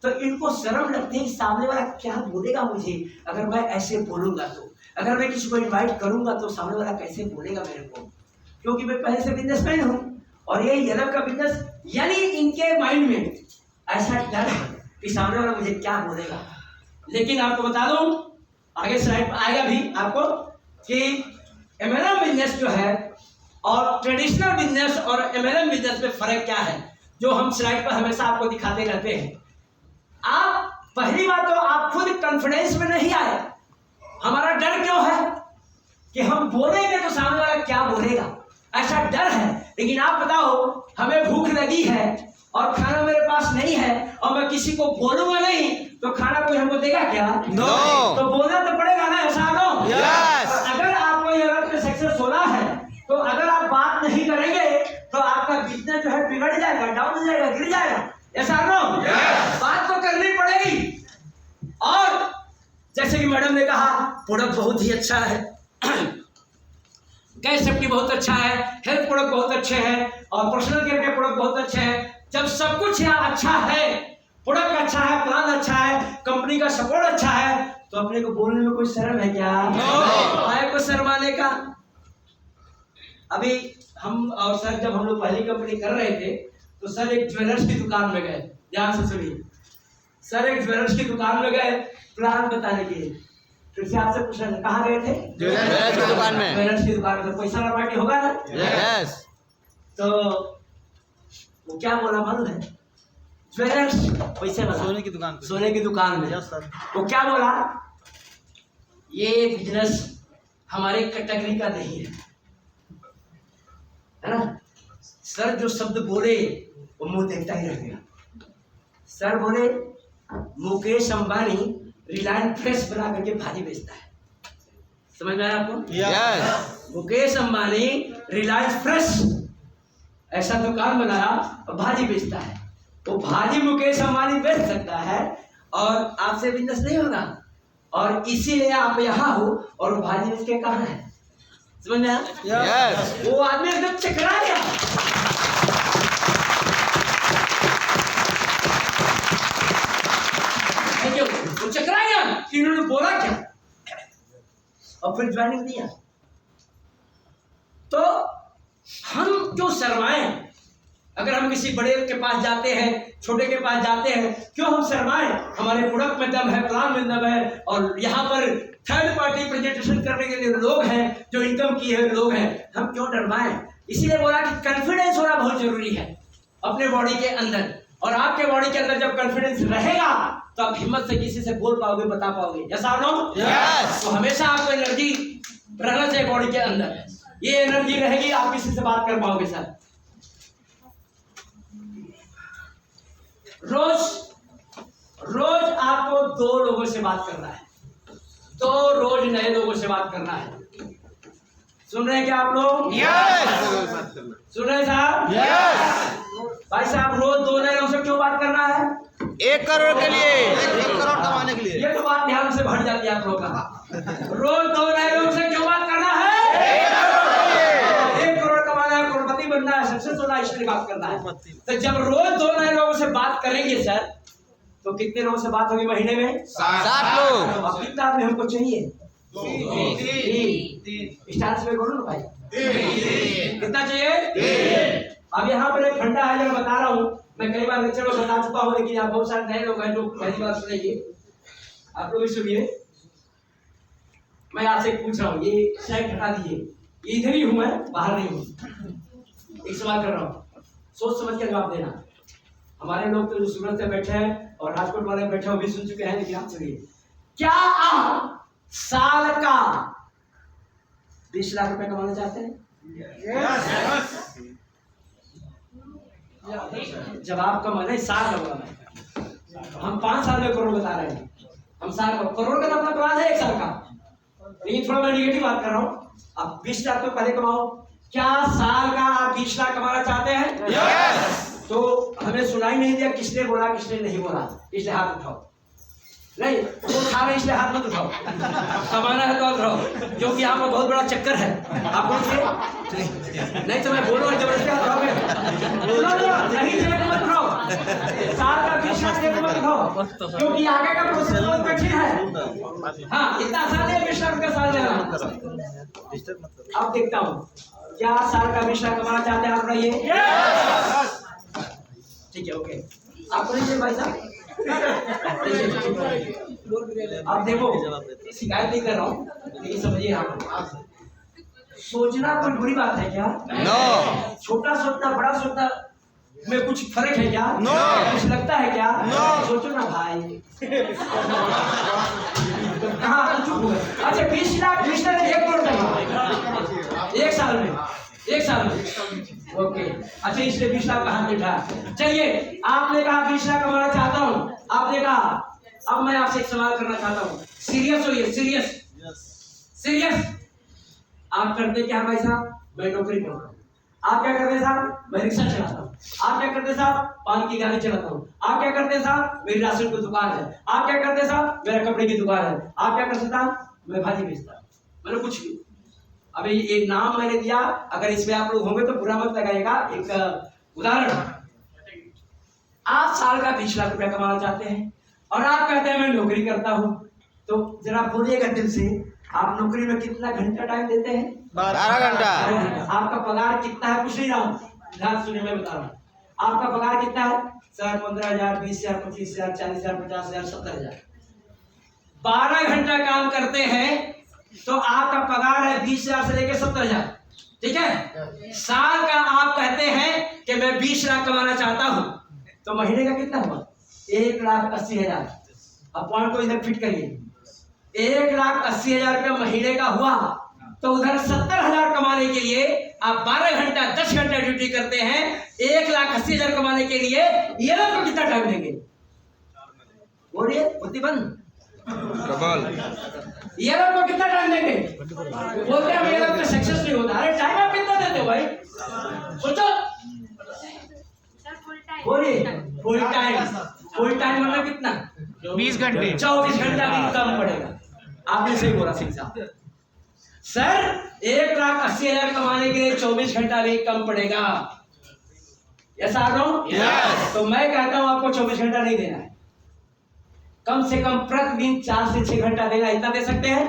तो इनको शर्म लगती है कि सामने वाला क्या बोलेगा मुझे अगर मैं ऐसे बोलूंगा, तो अगर मैं किसी को इनवाइट करूंगा तो सामने वाला कैसे बोलेगा मेरे को, क्योंकि मैं पहले से बिजनेसमैन हूं और ये यूरोप का बिजनेस, यानी इनके माइंड में ऐसा डर है कि सामने वाला मुझे क्या बोलेगा। लेकिन आपको बता दूं, आगे स्लाइड आएगा भी आपको, कि एमएलएम बिजनेस जो है और ट्रेडिशनल बिजनेस और एमएलएम बिजनेस में फर्क क्या है, जो हम स्लाइड पर हमेशा आपको दिखाते रहते हैं। आप पहली बात तो आप खुद कॉन्फिडेंस में नहीं आए। हमारा डर क्यों है कि हम बोलेंगे तो सामने वाला क्या बोलेगा, ऐसा डर है। लेकिन आप बताओ, हमें भूख लगी है और खाना मेरे पास नहीं है और मैं किसी को बोलूंगा नहीं तो खाना कोई हमको देगा क्या? No. तो बोलना तो पड़ेगा ना, ऐसा नो? Yes. अगर आपको यूरोप में सक्सेस होना है तो अगर आप बात नहीं करेंगे तो आपका बिजनेस जो है बिगड़ जाएगा, डाउन हो जाएगा, गिर जाएगा, ऐसा नो? बात तो करनी पड़ेगी। और जैसे कि मैडम ने कहा, प्रोडक्ट बहुत ही अच्छा है, गैस सेफ्टी बहुत अच्छा है, हेल्थ प्रोडक्ट बहुत अच्छे हैं और पर्सनल केयर के प्रोडक्ट बहुत अच्छे हैं। जब सब कुछ यहाँ अच्छा है, प्रोडक्ट अच्छा है, प्लान अच्छा है, कंपनी का सपोर्ट अच्छा है, तो अपने को बोलने में कोई शर्म है क्या? आए को शर्माने का? अभी हम और सर जब हम लोग पहली कंपनी कर रहे थे तो सर एक ज्वेलर्स की दुकान में गए, ध्यान से सुनिए। सर एक ज्वेलर्स की दुकान में गए प्लान बताने के लिए, फिर से आपसे पूछा कहाँ गए थे? ज्वेलर्स की दुकान में। ज्वेलर्स की दुकान में। तो पैसा ना पार्टी होगा ना? यस। तो वो क्या बोला मालूम है? ज्वेलर्स पैसे वाला, सोने की दुकान पे। सोने की दुकान में। Yes sir. वो क्या बोला? ये बिजनेस हमारे कैटेगरी का नहीं है ना? सर जो शब्द बोले वो मुंह देखता ही रह गया। सर बोले मुकेश अंबानी रिलायंस फ्रेश बना करके भाजी बेचता है। समझ में आया आपको? यस। मुकेश अंबानी रिलायंस फ्रेश ऐसा दुकान बनाया और भाजी बेचता है। वो भाजी मुकेश अंबानी बेच सकता है और आपसे बिजनेस नहीं होगा, और इसीलिए आप यहाँ हो और वो भाजी बेच के कहाँ है? समझ में आया? यस। वो आदमी एकदम चकरा गया। वो चकरा गया कि इन्होंने बोला क्या, और फिर ज्वाइनिंग दिया। तो हम क्यों शर्माएं? अगर हम किसी बड़े के पास जाते हैं, छोटे के पास जाते हैं, क्यों हम शर्माएं? हमारे प्रोडक्ट में दम है, प्लान में दम है, और यहाँ पर थर्ड पार्टी प्रेजेंटेशन करने के लिए लोग हैं जो इनकम किए हुए लोग हैं, हम क्यों डरवाएं? इसीलिए बोला कि कॉन्फिडेंस होना बहुत जरूरी है अपने बॉडी के अंदर, और आपके बॉडी के अंदर जब कॉन्फिडेंस रहेगा तो आप हिम्मत से किसी से बोल पाओगे, बता पाओगे। यस और नो? यस। तो हमेशा आपको एनर्जी रहना चाहिए बॉडी के अंदर। ये एनर्जी रहेगी आप किसी से बात कर पाओगे। सर रोज आपको 2 लोगों से बात करना है, 2 रोज नए लोगों से बात करना है। सुन रहे हैं क्या आप लोग? यस। सुन रहे हैं साहब? यस। भाई साहब रोज 2 नए लोगों से क्यों बात करना है? 1 करोड़ के लिए। 1 करोड़ कमाने के लिए। ये तो बात ध्यान से भट जाती है आप लोगों का। रोज 2 नए लोगों से क्यों बात करना है? 1 करोड़ कमाना है, करोड़पति बनना है, सक्सेस होना है, इसलिए बात करना है। तो जब रोज 2 नए लोगों से बात करेंगे सर, तो कितने लोगों से बात होगी महीने में? 7 लोग। अब कितना आदमी हमको चाहिए? 3। स्टार्ट में बोलो ना भाई। कितना चाहिए? अब यहाँ पर एक फंडा है जो बता रहा हूँ, मैं कई बार लेक्चर में बता चुका हूँ, लेकिन यहाँ बहुत सारे नए लोग हैं जो पहली बार सुनेंगे। आप लोग भी सुनिए। मैं आपसे पूछ रहा हूँ, ये साइड हटा दीजिए, ये इधर ही हूँ मैं, बाहर नहीं हूँ। एक सवाल कर रहा हूँ, सोच समझ कर जवाब देना। हमारे लोग तो जो सूरत से बैठे हैं और राजकोट वाले बैठे हैं वो भी सुन चुके हैं, लेकिन आप सुनिए। क्या आप साल का 20 लाख रुपए कमाना चाहते हैं? जवाब कम है, साल का है। हम 5 साल में करोड़ बता रहे हैं, हम साल का करोड़ का अपना प्लान है 1 साल का, लेकिन थोड़ा मैं निगेटिव बात कर रहा हूँ। आप 20 लाख तो पहले कमाओ। क्या साल का आप 20 लाख कमाना चाहते हैं? यस। तो हमें सुनाई नहीं दिया किसने बोला किसने नहीं बोला, इसलिए हाथ उठाओ। नहीं वो खा रहे इसलिए हाथ मत उठाओ। कमाना है तो आप उठाओ, क्योंकि यहाँ पर बहुत बड़ा चक्कर है। आप बोलिए नहीं तो मैं बोलूँ जबरदस्ती हाथ उठाओगे, नहीं जेब मत उठाओ। साल का 20 लाख जेब मत उठाओ, क्योंकि आगे का प्रोसेस बहुत कठिन है। हाँ इतना आसान है 20 लाख का साल देना। अब देखता हूँ क्या साल का 20 लाख कमाना चाहते हैं आप? रहिए ठीक है, ओके। आपको नहीं चाहिए भाई साहब? आप देखो शिकायत नहीं कर रहा हूँ, लेकिन समझिए आप सोचना कोई बुरी बात है क्या? नो। छोटा सोचना बड़ा सोचना में कुछ फर्क है क्या? नो। कुछ लगता है क्या? नो। सोचो ना भाई। हाँ तो चुप हो गए। अच्छा 20 लाख 1 करोड़ का 1 साल में, 1 साल में, ओके। अच्छा इसलिए 20 लाख का हाथ बैठा। चलिए आपने कहा 20 लाख कमाना चाहता हूँ, आपने कहा। अब मैं आपसे एक सवाल करना चाहता हूँ, सीरियस होइए, सीरियस। आप करते क्या भाई साहब? मैं नौकरी करता हूँ। आप क्या करते साहब? मैं रिक्शा चलाता हूँ। आप क्या करते साहब? पान की गाड़ी चलाता हूँ। आप क्या करते साहब? मेरी राशन की दुकान है। आप क्या करते साहब? मेरा कपड़े की दुकान है। आप क्या करते साहब? मैं भाजी बेचता हूँ। मैंने कुछ भी, अभी एक नाम मैंने दिया, अगर इसमें आप लोग होंगे तो बुरा मत लगाइएगा। एक उदाहरण, आप साल का 20 लाख रुपया कमाना चाहते हैं और आप कहते हैं मैं नौकरी करता हूँ, तो जरा बोलिएगा दिल से, आप नौकरी में कितना घंटा टाइम देते हैं? 12 घंटा। आपका पगार कितना है? पूछ नहीं रहा हूँ, ध्यान सुनिए मैं बता रहा हूँ। आपका पगार कितना है? सर 15,000, 20,000, 25,000, 40,000, 50,000, 70,000। 12 घंटा काम करते हैं तो आपका पगार है 20,000 से लेकर 70,000, ठीक है। साल का आप कहते हैं कि मैं 20 लाख कमाना चाहता हूं, तो महीने का कितना हुआ? 1,80,000। अब पॉइंट को इधर फिट करिए, 1,80,000 रुपया महीने का हुआ, तो उधर 70,000 कमाने के लिए आप 12 घंटा 10 घंटा ड्यूटी करते हैं। 1,80,000 कमाने के लिए ये लोग को कितना टाइम देंगे? बोलिए बुद्धिबंद, ये लोग को कितना टाइम देंगे? बोलते हैं ये लोग तो सक्सेस नहीं होता। अरे टाइम आप कितना देते हो भाई? सोचो, बोलिए। फुल टाइम मतलब कितना? 20 घंटे। 24 घंटा भी कम पड़ेगा। आपने सही बोला सिंह साहब। सर 1,80,000 कमाने के लिए 24 घंटा भी कम पड़ेगा। Yes or no? तो मैं कहता हूं आपको 24 घंटा नहीं देना है, कम से कम प्रतिदिन 4 से 6 घंटा देना। इतना दे सकते हैं?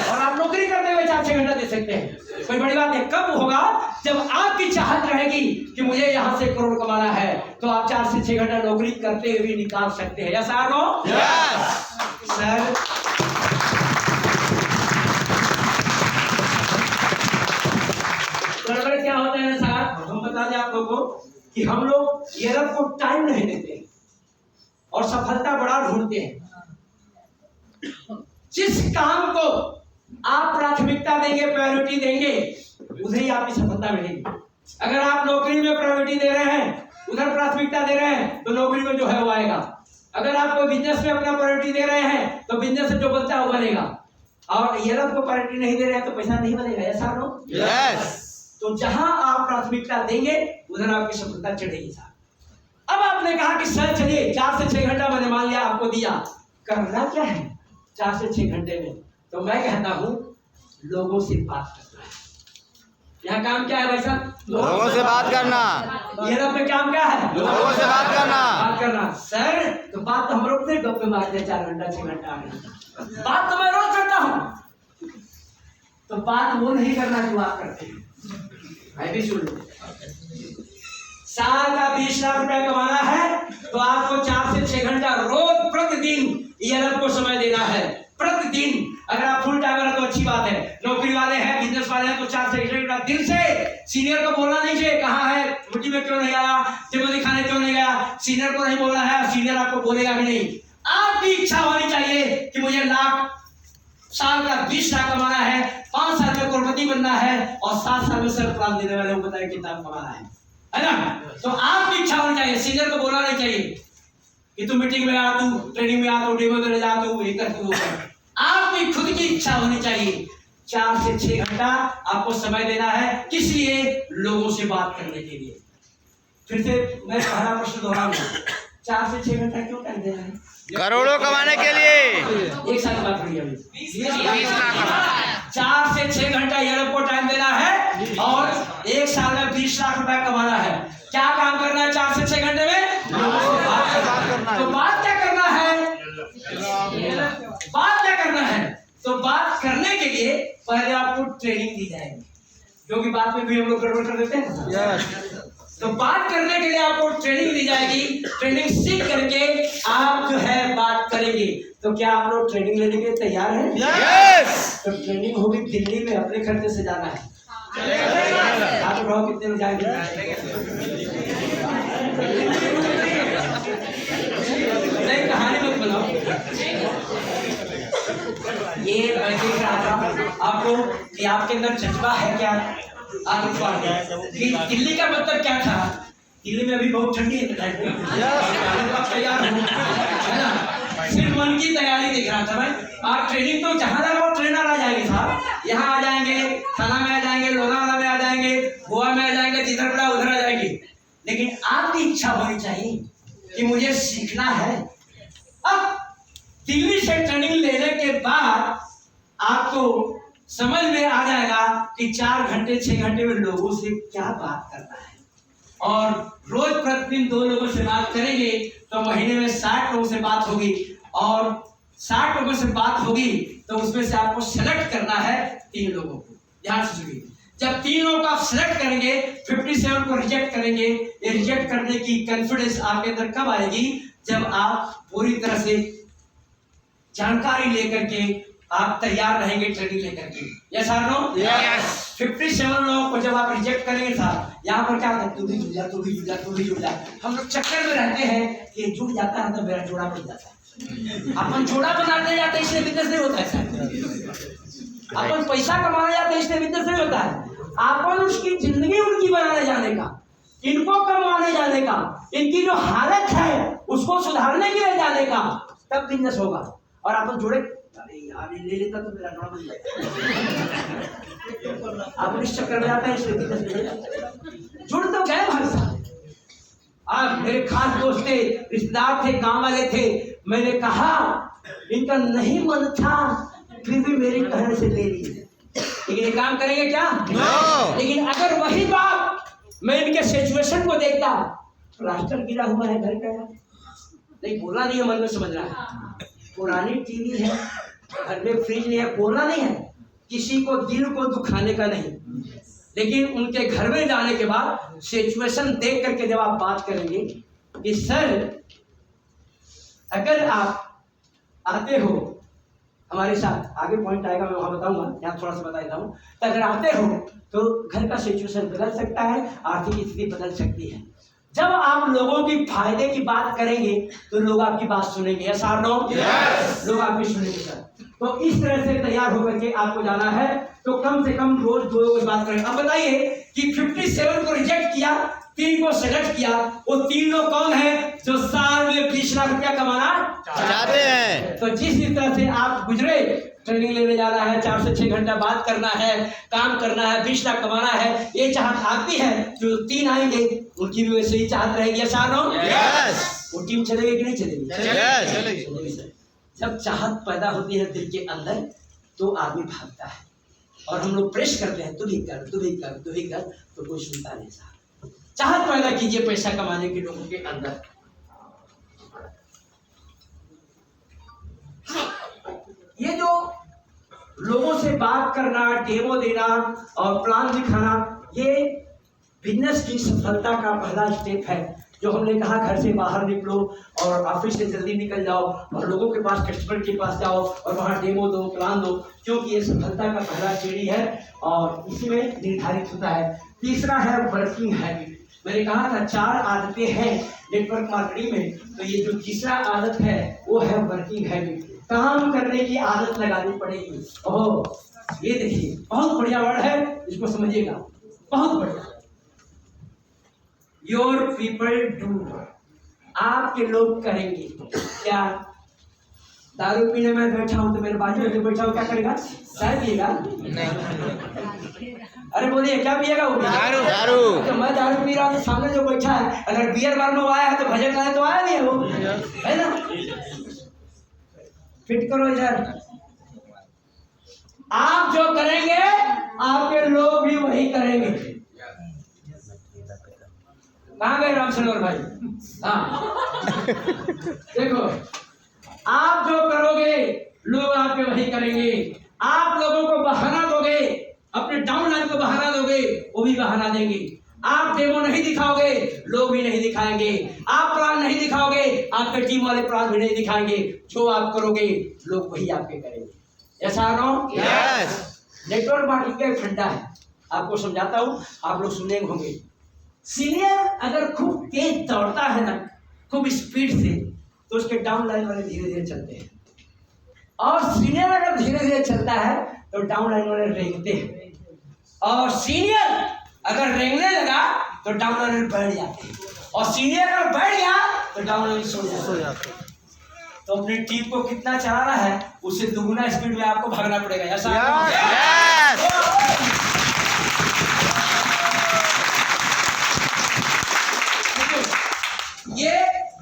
और आप नौकरी करते हुए 4-6 घंटा दे सकते हैं। कोई बड़ी बात है। कब होगा? जब आपकी चाहत रहेगी कि मुझे यहां से करोड़ कमाना है, तो आप 4 से 6 घंटा नौकरी करते हुए भी निकाल सकते हैं। Yes or no? सर गड़बड़ क्या होता है साहब, हम बता दें आप लोगों को कि हम लोग ये रब को टाइम नहीं देते और सफलता बड़ा ढूंढते हैं। जिस काम को आप प्राथमिकता देंगे, प्रायोरिटी देंगे, उधर ही आपकी सफलता मिलेगी। अगर आप नौकरी में प्रायोरिटी दे रहे हैं, उधर प्राथमिकता दे रहे हैं, तो नौकरी में जो है वो आएगा। अगर आप कोई बिजनेस में अपना प्रायोरिटी दे रहे हैं, तो बिजनेस से जो बनता है वो बनेगा। और ये रब को प्रायोरिटी नहीं दे रहे हैं तो पैसा नहीं बनेगा। ऐसा नो? तो जहां आप प्राथमिकता देंगे उधर आपकी सफलता चढ़ेगी साहब। अब आपने कहा कि सर चलिए 4 से 6 घंटा मैंने मान लिया आपको दिया, करना क्या है 4 से 6 घंटे में? तो मैं कहता हूं लोगों से बात करना है। यहाँ काम क्या है भाई साहब? लोगों से बात करना। ये रब में काम क्या है? लोगों से बात करना। बात करना। सर तो बात तो हम लोग से गप्पे मारते हैं 4 घंटा 6 घंटा, बात तो मैं रोज करता हूं। तो बात वो नहीं करना जो आप करते हैं। मैं भी सुन लो, साल का 20 लाख रुपया कमाना है तो आपको 4 से 6 घंटा रोज प्रतिदिन ये रब को समय देना है। प्रतिदिन अगर आप फुल टाइमर है तो अच्छी बात है, नौकरी वाले हैं, बिजनेस वाले हैं, तो 4 से 6 घंटा दिन से सीनियर को बोलना नहीं चाहिए कहाँ है, छुट्टी में क्यों नहीं आया, टेबल दिखाने क्यों नहीं गया। सीनियर को नहीं बोलना है, सीनियर आपको बोलेगा भी नहीं। आपकी इच्छा होनी चाहिए कि मुझे साल का 20 लाख कमाना है, 5 साल में करोड़पति बनना है और 7 साल में सरप्राइज देने वाले को बताए कितना कमाना है ना? तो आपकी इच्छा होनी चाहिए, सीनियर को बोलना नहीं चाहिए कि तू मीटिंग में आ, तू ट्रेनिंग में आ, तू डेमो देने जा, तू ये कर, तू वो कर। आपकी खुद की इच्छा होनी चाहिए। 4 से 6 घंटा आपको समय देना है, किस लिए? लोगों से बात करने के लिए। फिर से मैं पहला प्रश्न दोहराऊंगा, 4 से 6 घंटा क्यों टाइम देना है? करोड़ों कमाने के लिए। एक साल की बात करिए अभी। 4 से 6 घंटा ये लोग को टाइम देना है और 1 साल में 20 लाख रुपया कमाना है। क्या काम करना है 4 से 6 घंटे में? लोगों से बात करना है। तो बात क्या करना है? बात क्या करना है? तो बात करने के लिए पहले आपको ट्रेनिंग दी जाएगी, क्योंकि बात में भी हम लोग गड़बड़ कर देते हैं। तो बात करने के लिए आपको ट्रेनिंग दी जाएगी। ट्रेनिंग सीख करके आप जो है बात करेंगे। तो क्या आप लोग ट्रेनिंग लेने के लिए तैयार हैं? तो ट्रेनिंग होगी दिल्ली में, अपने खर्चे से जाना है। आप बताओ कितने में जाएंगे? नहीं, कहानी मत बनाओ। ये मैं देख रहा था आपको कि आपके अंदर जज्बा है क्या? दिल्ली का मतलब क्या था? दिल्ली में अभी बहुत ठंडी है, तैयार हो, है ना? सिर्फ मन की तैयारी देख रहा था मैं। आप ट्रेनिंग तो जहाँ लगाओ ट्रेनर आ जाएंगे साहब, यहाँ आ जाएंगे, थाना में आ जाएंगे, लोनावाला में आ जाएंगे, गोवा में आ जाएंगे, जिधर पड़ा उधर आ जाएंगे। लेकिन आपकी इच्छा होनी चाहिए कि मुझे सीखना है। अब दिल्ली से ट्रेनिंग लेने के बाद आपको समझ में आ जाएगा कि 4 घंटे 6 घंटे में लोगों से क्या बात करना है। और रोज प्रतिदिन 2 लोगों से बात करेंगे तो महीने में 60 लोगों से बात होगी, और 60 लोगों से बात होगी तो उसमें से आपको सेलेक्ट करना है 3 लोगों को। ध्यान से सुनिए, जब 3 लोगों को आप सिलेक्ट करेंगे, 57 को रिजेक्ट करेंगे। ये रिजेक्ट करने की कॉन्फिडेंस आपके अंदर कब आएगी? जब आप पूरी तरह से जानकारी लेकर के आप तैयार रहेंगे ट्रेनिंग लेकर के। यस और नो? यस। 57 लोगों को जब आप रिजेक्ट करेंगे साहब, यहाँ पर क्या कहते, तू भी जुड़ जा, तू भी जुड़ जा, तू भी जुड़ जा। हम लोग चक्कर में रहते हैं कि जुड़ जाता है तो मेरा जोड़ा बन जाता है। अपन जोड़ा बनाते जाते हैं, इसलिए बिजनेस नहीं होता है सर। अपन पैसा कमाने जाते हैं, इसलिए बिजनेस नहीं होता है। अपन उसकी जिंदगी उनकी बनाने जाने का, इनको कमाने जाने का, इनकी जो हालत है उसको सुधारने के लिए जाने का, तब बिजनेस होगा। और अपन जुड़े, अरे यार ये ले लेता तो मेरा जोड़ा बन जाता। आप इस चक्कर में जाते हैं, इसलिए बिजनेस नहीं होता। जुड़ तो गए भाई साहब। आज मेरे खास दोस्त थे, रिश्तेदार थे, गांव वाले थे। मैंने कहा इनका नहीं मन था, फिर भी मेरे कहने से ले लिए। लेकिन ये काम करेंगे क्या? No. लेकिन अगर वही बात मैं इनके सिचुएशन को देखता, प्लास्टर गिरा हुआ है घर का, नहीं बोलना नहीं है, मन में समझ रहा है। पुरानी टीवी है, घर में फ्रिज नहीं है, बोलना नहीं है, किसी को दिल को दुखाने का नहीं। लेकिन उनके घर में जाने के बाद सिचुएशन देख करके जब आप बात करेंगे कि सर अगर आप आते हो हमारे साथ, आगे पॉइंट आएगा मैं वहां बताऊंगा, यहाँ थोड़ा सा बता देता हूँ। तो अगर आते हो तो घर का सिचुएशन बदल सकता है, आर्थिक स्थिति बदल सकती है। जब आप लोगों की फायदे की बात करेंगे तो लोग आपकी बात सुनेंगे। यस और नो? यस। लोग आपकी सुनेंगे सर। तो इस तरह से तैयार होकर के आपको जाना है। तो कम से कम रोज 2 लोगों की बात करें। अब बताइए कि 57 को रिजेक्ट किया, 3 को सेलेक्ट किया, वो 3 लोग कौन है जो साल में 20 लाख रुपया कमाना चाहते हैं? तो जिस तरह से आप गुजरे, ट्रेनिंग लेने जाना है, 4 से 6 घंटा बात करना है, काम करना है, 20 लाख कमाना है, ये चाहत आपकी है। जो 3 आएंगे उनकी भी वैसे ही चाहत रहेगी। यस और नो? यस। वो टीम चलेगी कि नहीं चलेगी? यस। चलेगी। जब चाहत पैदा होती है दिल के अंदर तो आदमी भागता है, और हम लोग प्रेस करते हैं, तू भी कर, तू भी कर, तू भी कर, तो कोई सुनता नहीं साहब। चाहत पैदा कीजिए पैसा कमाने के लोगों के अंदर। ये जो लोगों से बात करना, डेमो देना और प्लान दिखाना, ये बिजनेस की सफलता का पहला स्टेप है। जो हमने कहा घर से बाहर निकलो और ऑफिस से जल्दी निकल जाओ और लोगों के पास, कस्टमर के पास जाओ और वहाँ डेमो दो, प्लान दो, क्योंकि ये सफलता का पहला सीढ़ी है और इसमें निर्धारित होता है। तीसरा है वर्किंग हैबिट। मैंने कहा था 4 आदतें हैं नेटवर्क मार्केटिंग में, तो ये जो तीसरा आदत है वो है वर्किंग हैबिट। काम करने की आदत लगानी पड़ेगी। ओह, ये देखिए बहुत बढ़िया वर्ड है, इसको समझिएगा, बहुत बढ़िया। योर पीपल डू, आपके लोग करेंगे क्या? दारू पीने में बैठा हूं तो मेरे बाजू में बैठा हूं, क्या करेगा? चाय पिएगा? अरे बोलिए क्या पिएगा? वो दारू। तो मैं दारू पी रहा हूँ तो सामने जो बैठा है अगर बियर बार में आया है तो भजन गाने तो आया नहीं है वो, है ना? फिट करो इधर। आप जो करेंगे आपके लोग भी वही करेंगे। कहाँ गए रामचंद्र भाई? हाँ देखो, आप जो करोगे लोग आपके वही करेंगे। आप लोगों को बहाना दोगे, अपने डाउनलाइन को बहाना दोगे, वो भी बहाना देंगे। आप डेमो नहीं दिखाओगे, लोग भी नहीं दिखाएंगे। आप प्लान नहीं दिखाओगे, आपके टीम वाले प्लान भी नहीं दिखाएंगे। जो आप करोगे लोग वही आपके करेंगे। ऐसा नो? यस। नेटवर्क मार्केटिंग का एक फंडा है, आपको समझाता हूँ, आप लोग सुने होंगे। सीनियर अगर खूब तेज दौड़ता है ना, खूब स्पीड से, तो उसके डाउन लाइन वाले धीरे धीरे चलते हैं, और सीनियर अगर धीरे धीरे चलता है तो डाउन लाइन वाले रेंगते हैं, और सीनियर अगर रेंगने लगा तो डाउन लाइन बैठ जाते हैं, और सीनियर अगर बैठ गया तो डाउन लाइन सो जाते हैं। तो अपनी टीम को कितना चलाना है, उससे दुगुना स्पीड में आपको भागना पड़ेगा। ऐसा ये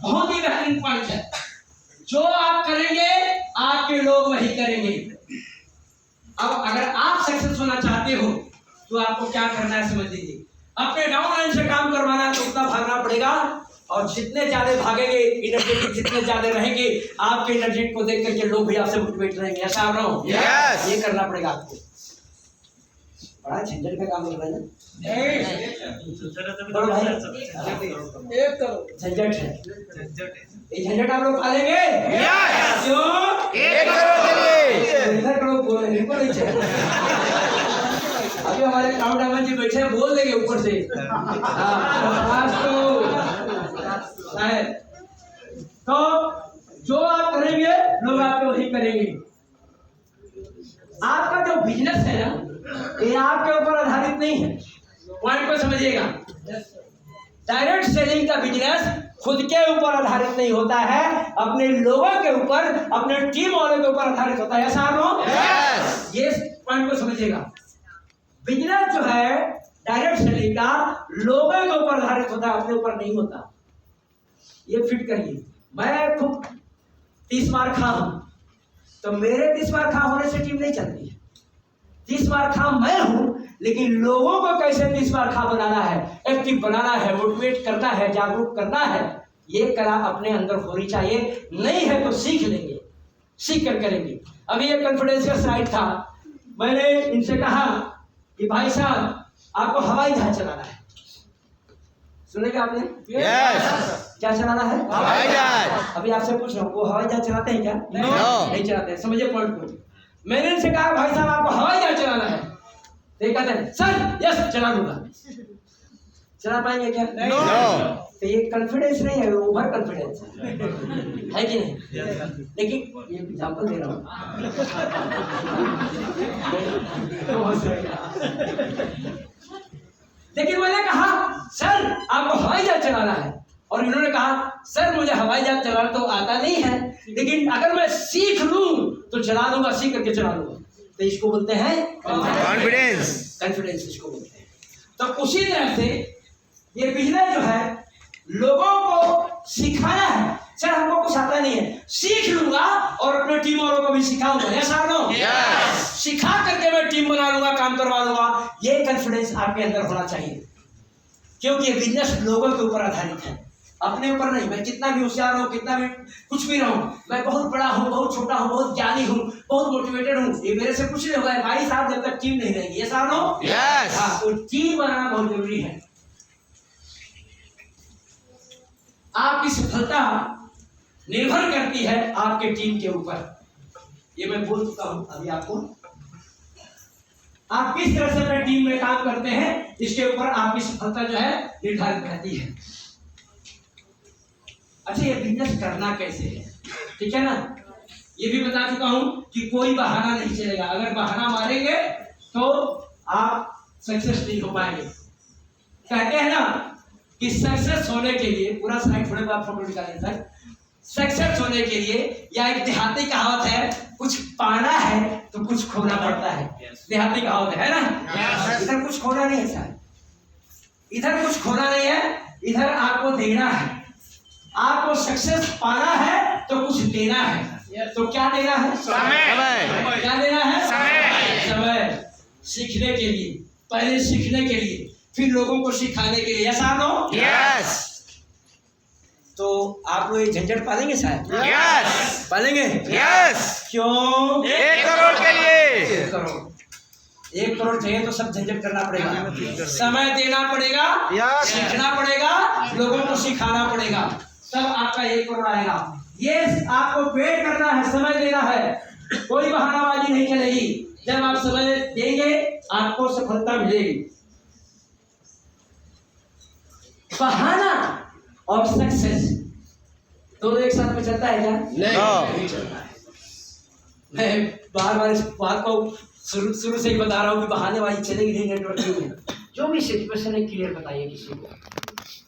बहुत ही बेहतरीन पॉइंट है। जो आप करेंगे आपके लोग वही करेंगे। अब अगर आप सक्सेस होना चाहते हो तो आपको क्या करना है समझ लीजिए। अपने डाउन लाइन से काम करवाना है तो उतना भागना पड़ेगा, और जितने ज्यादा भागेंगे, एनर्जेटिक जितने ज्यादा रहेंगे, आपके एनर्जेटिक को देख करके लोग भी आपसे मोटिवेट रहेंगे। ऐसा आप रहो, Yes. ये करना पड़ेगा आपको। बड़ा झंझट का काम कर रहा है ना। बड़ो भाई एक करो झंझट है, ये झंझट आप लोग पालेंगे क्यों? 1 करोड़ के लिए। इधर करो बोले इनको नहीं चाहिए। अभी हमारे क्राउड डायमंड जी बैठे हैं, बोल देंगे ऊपर से। तो जो आप करेंगे लोग आपके वही करेंगे। आपका जो बिजनेस है ना ये आपके ऊपर आधारित नहीं है, पॉइंट को समझिएगा। डायरेक्ट सेलिंग का बिजनेस खुद के ऊपर आधारित नहीं होता है, अपने लोगों के ऊपर, अपने टीम वालों के ऊपर आधारित होता है। ऐसा Yes. ये पॉइंट को समझिएगा। बिजनेस जो है डायरेक्ट सेलिंग का लोगों के ऊपर आधारित होता है, अपने ऊपर नहीं होता। ये फिट करिए। मैं खूब 30 मार खा हूं तो मेरे 30 मार खा होने से टीम नहीं चलती है। 30 मार खा मैं हूं, लेकिन लोगों को कैसे 30 मार खा बनाना है, एक्टिव बनाना है, मोटिवेट करना है, जागरूक करना है, ये कला अपने अंदर होनी चाहिए। नहीं है तो सीख लेंगे, सीख कर करेंगे। अभी एक कॉन्फिडेंशियल स्लाइड था, मैंने इनसे कहा कि भाई साहब आपको हवाई जहाज चलाना है। सुनेगा आपने? Yes. क्या चलाना है? हवाई जहाज। अभी आपसे पूछ रहा हूँ, वो हवाई जहाज चलाते हैं क्या? No. नहीं चलाते हैं। समझिए पॉइंट को। मैंने इनसे कहा भाई साहब आपको हवाई जहाज चलाना है, तो ये कहते हैं सर यस चला दूंगा। चला पाएंगे क्या? No. तो ये कॉन्फिडेंस नहीं है, ओवर कॉन्फिडेंस है कि नहीं? लेकिन ये एग्जाम्पल दे रहा हूँ। लेकिन मैंने कहा सर आपको हवाई जहाज चलाना है, और इन्होंने कहा सर मुझे हवाई जहाज चलाना तो आता नहीं है, लेकिन अगर मैं सीख लूं तो चला लूंगा, सीख करके चला लूंगा। तो इसको बोलते हैं कॉन्फिडेंस। कॉन्फिडेंस इसको बोलते हैं। तो उसी तरह से ये बिजनेस जो है लोगों को सिखाना है। सर हमको कुछ आता नहीं है, सीख लूंगा और अपने टीम वालों को भी सिखाऊंगा। ऐसा नो सिखा करके मैं टीम बना लूंगा, काम करवा लूंगा। ये कॉन्फिडेंस आपके अंदर होना चाहिए, क्योंकि ये बिजनेस लोगों के ऊपर आधारित है, अपने ऊपर नहीं। मैं कितना भी होशियार हूँ, कितना भी कुछ भी रहूं, मैं बहुत बड़ा हूँ, बहुत छोटा हूँ, बहुत ज्ञानी हूँ, बहुत मोटिवेटेड हूँ, ये मेरे से कुछ नहीं होगा भाई साहब जब तक टीम नहीं रहेगी। ऐसा नो हाँ, तो टीम बनाना बहुत जरूरी है। आपकी सफलता निर्भर करती है आपके टीम के ऊपर। ये मैं बोल चुका हूं अभी आपको। आप किस तरह से अपने टीम में काम करते हैं, इसके ऊपर आपकी सफलता जो है निर्धारित रहती है। अच्छा, ये बिजनेस करना कैसे है, ठीक है ना? ये भी बता चुका हूं कि कोई बहाना नहीं चलेगा। अगर बहाना मारेंगे तो आप सक्सेस नहीं हो पाएंगे। कहते हैं ना कि सक्सेस होने के लिए, पूरा स्लाइड थोड़े बाद फोटो निकालेंगे सर। सक्सेस होने के लिए, या एक देहाती कहावत है, कुछ पाना है तो कुछ खोना पड़ता है। देहाती कहावत है ना? इधर कुछ खोना नहीं है सर, इधर कुछ खोना नहीं है, इधर आपको देना है। आपको सक्सेस पाना है तो कुछ देना है। तो क्या देना है? समय। क्या देना है? समय। सीखने के लिए, पहले सीखने के लिए, फिर लोगों को सिखाने के लिए। ऐसा नो? यस। तो आप लोग ये झंझट पालेंगे शायद? यस। पालेंगे? यस। क्यों? 1 करोड़ के लिए। 1 करोड़। 1 करोड़ चाहिए तो सब झंझट करना पड़ेगा, समय देना पड़ेगा, सीखना पड़ेगा, लोगों को सिखाना पड़ेगा, तब आपका 1 करोड़ आएगा। ये आपको वेट करना है, समय देना है, कोई बहानाबाजी नहीं चलेगी। जब आप समय देंगे आपको सफलता मिलेगी। बहाना और सक्सेस दोनों एक साथ में चलता है क्या? नहीं चलता है। मैं बार बार इस बात को शुरू से ही बता रहा हूँ कि बहानेबाजी चलेगी नहीं, नेटवर्किंग में। जो भी सिचुएशन है क्लियर बताइए किसी को,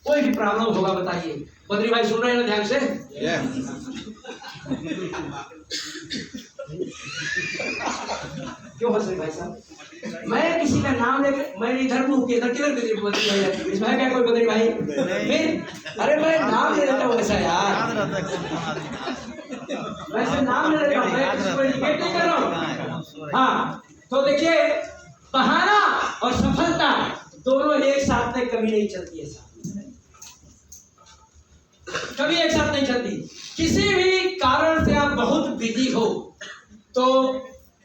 कोई भी प्रॉब्लम होगा बताइए। बद्री भाई सुन रहे हैं ना ध्यान से? क्यों हंस रहे भाई साहब? मैं किसी का नाम लेके, मैं इधर हूँ कि इधर किधर बद्री भाई, इसमें क्या कोई बद्री भाई? फिर अरे मैं नाम ले लेता हूँ ऐसा यार, वैसे नाम ले लेता हूँ, मैं किसी को इंडिकेट नहीं कर रहा हूँ। हाँ, तो देखिए बहाना और सफलता दोनों एक साथ में कभी नहीं चलती है, कभी एक साथ नहीं चलती। किसी भी कारण से आप बहुत बिजी हो तो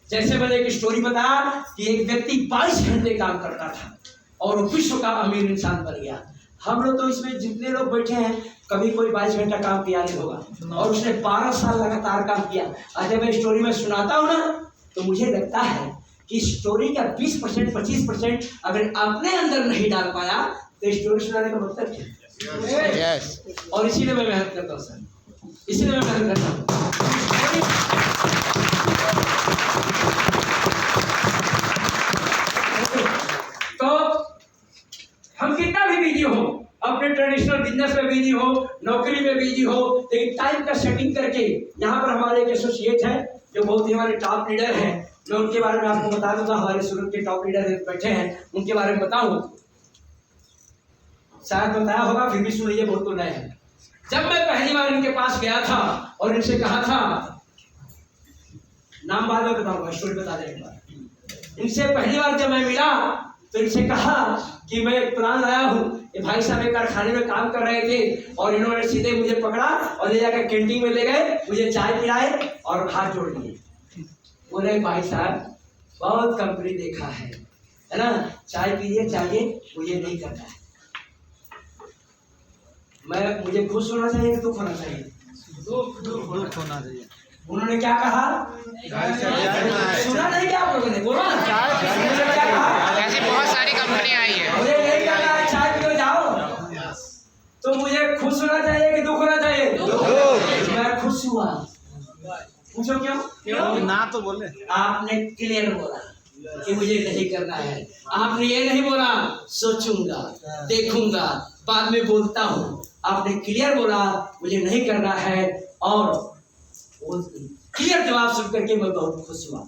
जैसे मैंने एक स्टोरी बताया कि एक व्यक्ति 22 घंटे काम करता था और विश्व का अमीर इंसान बन गया। हम लोग तो इसमें जितने लोग बैठे हैं कभी कोई 22 घंटा काम किया नहीं होगा, और उसने 12 साल लगातार काम किया। आज जब मैं स्टोरी में सुनाता हूँ ना तो मुझे लगता है कि स्टोरी का 20% 25% अगर अपने अंदर नहीं डाल पाया तो स्टोरी सुनाने का मतलब क्या? यस। और इसीलिए मैं मेहनत करता हूँ सर, इसीलिए मैं मेहनत करता हूँ। तो हम कितना भी बिजी हो, अपने ट्रेडिशनल बिजनेस में बिजी हो, नौकरी में बिजी हो, लेकिन टाइम का सेटिंग करके, यहाँ पर हमारे एक एसोसिएट है जो बहुत ही हमारे टॉप लीडर हैं, मैं उनके बारे में आपको बता दूंगा। हमारे सूरत के टॉप लीडर बैठे हैं, उनके बारे में बताऊं, शायद बताया होगा फिर भी सुनिए, बहुत तो नए हैं। जब मैं पहली बार इनके पास गया था और इनसे कहा था, नाम बाद में बताऊंगा, स्टोरी बता देंगे। इनसे पहली बार जब मैं मिला तो इनसे कहा कि मैं एक प्लान लाया हूँ। ये भाई साहब एक कारखाने में काम कर रहे थे और इन्होंने सीधे मुझे पकड़ा और ले जाकर कैंटीन में ले गए, मुझे चाय पिलाए और हाथ जोड़ दिए। बोले भाई साहब बहुत कंपनी देखा है ना, चाय पीजिए चाहिए, मुझे नहीं करना है। मुझे खुश होना चाहिए कि दुख होना चाहिए? दुख होना चाहिए। उन्होंने क्या कहा? सुना नहीं क्या आप लोगों ने? बोलो ना। क्या कहा? ऐसी बहुत सारी कंपनियां आई है। मुझे नहीं करना है, चाय पियो जाओ। तो मुझे खुश होना चाहिए कि दुख होना चाहिए? दुख। मैं खुश हुआ। पूछो क्यों? ना तो बोले आपने क्लियर बोला कि मुझे नहीं करना है। आपने ये नहीं बोला सोचूंगा, देखूंगा, बाद में बोलता हूँ। आपने क्लियर बोला मुझे नहीं करना है, और क्लियर जवाब सुन करके मैं बहुत खुश हुआ।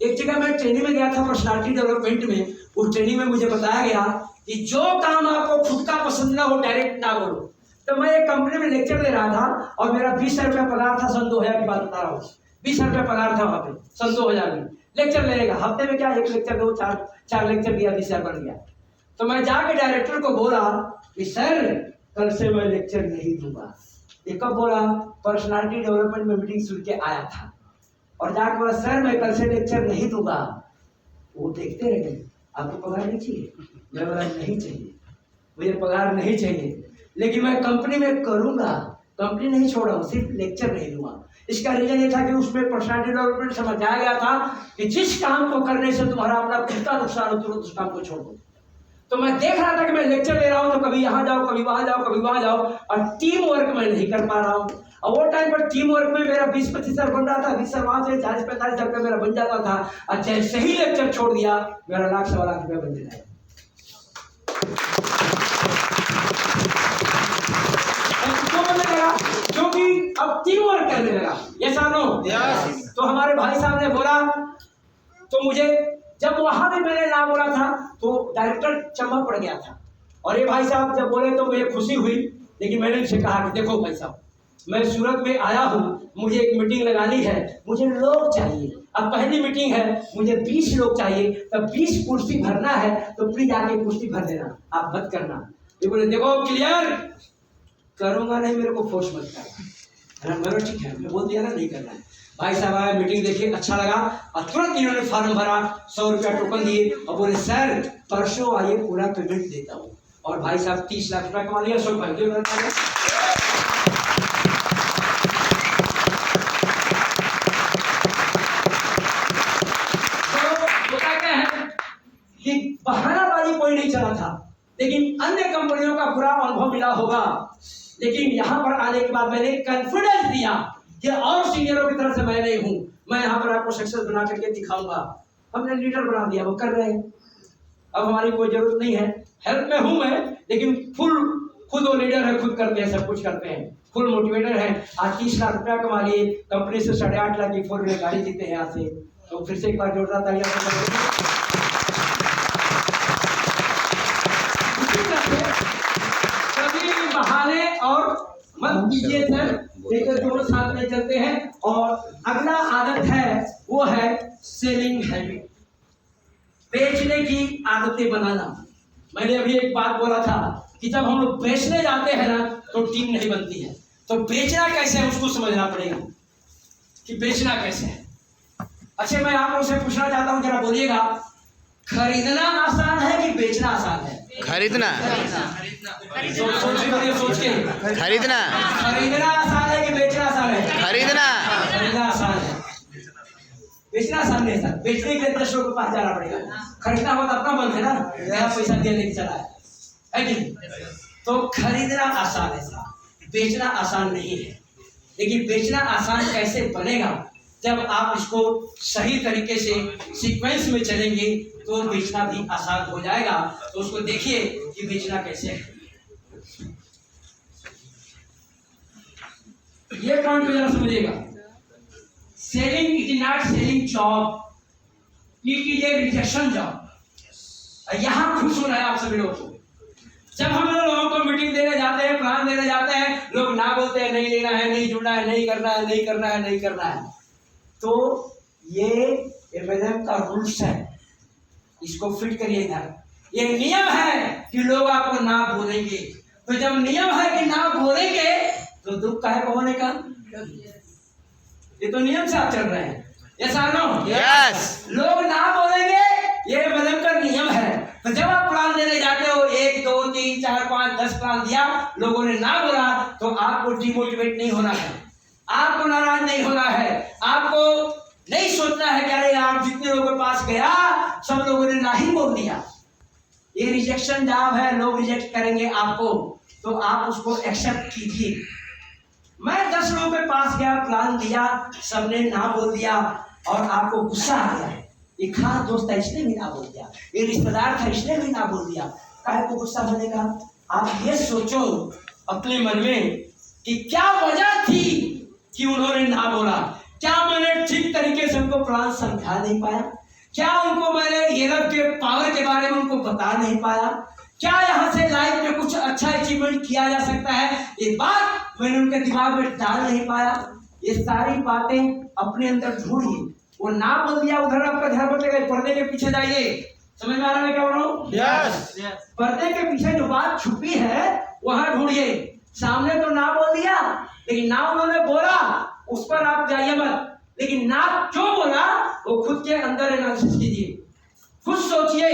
एक जगह मैं ट्रेनिंग में गया था पर्सनालिटी डेवलपमेंट में। उस ट्रेनिंग में मुझे बताया गया कि जो काम आपको खुद का पसंद ना हो डायरेक्ट ना बोलो। तो मैं एक कंपनी में लेक्चर दे रहा था और मेरा 20 रुपया पगार था। सन 2000 की बात बता रहा हूँ, 20 रुपया पगार था वहाँ पे सन 2000 में। लेक्चर लेने का हफ्ते में क्या एक लेक्चर दो, चार लेक्चर दिया, 20,000 बन गया। तो मैं जाके डायरेक्टर को बोला कि सर कल से मैं लेक्चर नहीं दूंगा। ये कब बोला? पर्सनालिटी डेवलपमेंट में मीटिंग सुन के आया था और जाके बोला सर मैं कल से लेक्चर नहीं दूंगा। वो देखते रहे, आपको पगार नहीं चाहिए? मैं बोला नहीं चाहिए, मुझे पगार नहीं चाहिए, लेकिन मैं कंपनी में करूंगा, कंपनी नहीं छोड़ा, सिर्फ लेक्चर नहीं दूंगा। इसका रीजन ये था कि उसमें पर्सनालिटी डेवलपमेंट समझाया गया था कि जिस काम को करने से तुम्हारा अपना खुद का नुकसान हो तुरंत उस काम को छोड़ दो। तो मैं देख रहा था कि मैं लेक्चर ले रहा हूँ तो कभी यहाँ जाओ, कभी वहां जाओ, कभी वहां जाओ, और टीम वर्क मैं नहीं कर पा रहा हूँ। और वो टाइम पर टीम वर्क में मेरा 20-25 हजार बन रहा था, 20 वहां से 40-45 हजार रुपया मेरा बन जाता था। और जैसे ही लेक्चर छोड़ दिया मेरा लाख 1.25 लाख रुपया बन जाएगा। क्यों बनने लगा? क्योंकि अब टीम वर्क करने लगा। ऐसा नो? तो हमारे भाई साहब ने बोला, तो मुझे जब वहां भी मैंने ना बोला था तो डायरेक्टर चंबा पड़ गया था। और ये भाई साहब जब बोले तो मुझे खुशी हुई, लेकिन मैंने इनसे कहा कि देखो भाई साहब मैं सूरत में आया हूँ, मुझे एक मीटिंग लगानी है, मुझे लोग चाहिए। अब पहली मीटिंग है, मुझे 20 लोग चाहिए, तब 20 कुर्सी भरना है, तो प्लीज आके कुर्सी भर देना, आप मत करना। ये बोले देखो क्लियर करूंगा नहीं, मेरे को फोर्स मत करना। मैंने ठीक है, मैं बोल दिया ना नहीं करना है। भाई साहब आए, मीटिंग देखिए, अच्छा लगा और तुरंत इन्होंने फॉर्म भरा, 100 रुपया टोकन दिए और बोले सर परसों आइए पूरा पेमेंट देता हूँ। और भाई साहब 30 लाख रुपया कमा लिया। सब भाई कि बहानाबाजी कोई नहीं चला था, लेकिन अन्य कंपनियों का बुरा अनुभव मिला होगा। लेकिन यहाँ पर आने के बाद मैंने कॉन्फिडेंस दिया कि और सीनियरों की तरह से मैं नहीं हूँ, मैं यहाँ पर आपको सक्सेस बना करके दिखाऊंगा। हमने लीडर बना दिया, वो कर रहे हैं। अब हमारी कोई जरूरत नहीं है, हेल्प में हूँ मैं, लेकिन खुद वो लीडर है, खुद करते हैं, सब कुछ करते हैं, फुल मोटिवेटर है। आज 30 लाख रुपया कमा लिए, कंपनी से 8.5 लाख की 4 व्हीलर गाड़ी जीते हैं यहाँ से। तो फिर से एक बार जोरदार तालियां। बहाने और मत कीजिए सर, लेकर दोनों साथ में चलते हैं। और अगला आदत है वो है सेलिंग हैबिट, बेचने की आदतें बनाना। मैंने अभी एक बात बोला था कि जब हम लोग बेचने जाते हैं ना तो टीम नहीं बनती है। तो बेचना कैसे है उसको समझना पड़ेगा कि बेचना कैसे है। अच्छा, मैं आप लोगों से पूछना चाहता हूँ, जरा बोलिएगा, खरीदना आसान है कि बेचना आसान है? खरीदना सोच के खरीदना खरीदना आसान है कि बेचना आसान है? खरीदना खरीदना आसान है, बेचना आसान नहीं है सर। बेचने के लिए 10 लोगों के पास जाना पड़ेगा, खरीदना हो तो अपना मन है ना, मेरा पैसा देने की चला है कि नहीं? तो खरीदना आसान है सर, बेचना आसान नहीं है। लेकिन बेचना आसान कैसे बनेगा? जब आप इसको सही तरीके से सीक्वेंस में चलेंगे तो बेचना भी आसान हो जाएगा। तो उसको देखिए कि बेचना कैसे है। ये पॉइंट को जरा समझिएगा। Selling is not selling job, it is a rejection job. यहाँ खुश होना है आप सभी लोगों को। जब हम लोगों को मीटिंग देने जाते हैं, प्लान देने जाते हैं, लोग ना बोलते हैं, नहीं लेना है, नहीं जुड़ना है, नहीं करना है, नहीं करना है, नहीं करना है। तो ये एमएलएम का रूल्स है, इसको फिट करिए इधर। ये नियम है कि लोग आपको ना बोलेंगे। तो जब नियम है कि ना बोलेंगे तो दुख काहे को होने का? ये तो नियम से आप चल रहे हैं। यस और नो? यस। लोग ना बोलेंगे, ये एमएलएम का नियम है। तो जब आप प्लान देने जाते हो, 1 2 3 4 5 10 प्लान दिया, लोगों ने ना बोला, तो आपको डिमोटिवेट नहीं होना है, आपको नाराज नहीं होना है, आपको नहीं सोचना है कि अरे आप जितने लोगों के पास गया सब लोगों ने ना ही बोल दिया। ये रिजेक्शन जॉब है, लोग रिजेक्ट करेंगे आपको, तो आप उसको एक्सेप्ट कीजिए। मैं 10 लोगों के पास गया, प्लान दिया, सबने ना बोल दिया और आपको गुस्सा आ गया। ये खास दोस्त था इसने भी ना बोल दिया, ये रिश्तेदार था इसने भी ना बोल दिया, काहे को गुस्सा होने का? आप ये सोचो अपने मन में कि क्या वजह थी कि उन्होंने ना बोला। क्या मैंने ठीक तरीके से उनको प्लान समझा नहीं पाया? क्या उनको मैंने यूरोप के पावर के बारे में उनको बता नहीं पाया? क्या यहाँ से लाइफ में कुछ अच्छा अचीवमेंट किया जा सकता है, ये बात मैंने उनके दिमाग में डाल नहीं पाया? ये सारी बातें अपने अंदर ढूंढिए। वो ना बोल दिया, उधर आपका ध्यान बटेगा, पर्दे के पीछे जाइए। समझ में आ रहा है क्या बोल रहा हूँ? यस। पर्दे के पीछे जो बात छुपी है वहां ढूंढिए। सामने तो ना बोल दिया, लेकिन ना उन्होंने बोला उस पर आप जाइए मत, लेकिन ना क्यों बोला वो खुद के अंदर एनालिसिस कीजिए। खुद सोचिए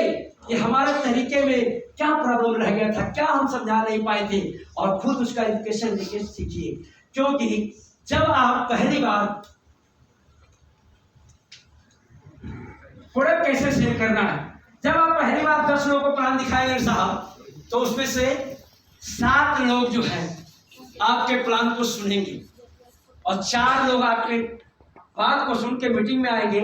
कि हमारे तरीके में क्या प्रॉब्लम रह गया था, क्या हम समझा नहीं पाए थे, और खुद उसका एजुकेशन लेके सीखिए। क्योंकि जब आप पहली बार प्रोडक्ट कैसे सेल करना है, जब आप पहली बार 10 लोगों को प्लान दिखाएंगे साहब, तो उसमें से 7 लोग जो है आपके प्लान को सुनेंगे और 4 लोग आपके बात को सुन के मीटिंग में आएंगे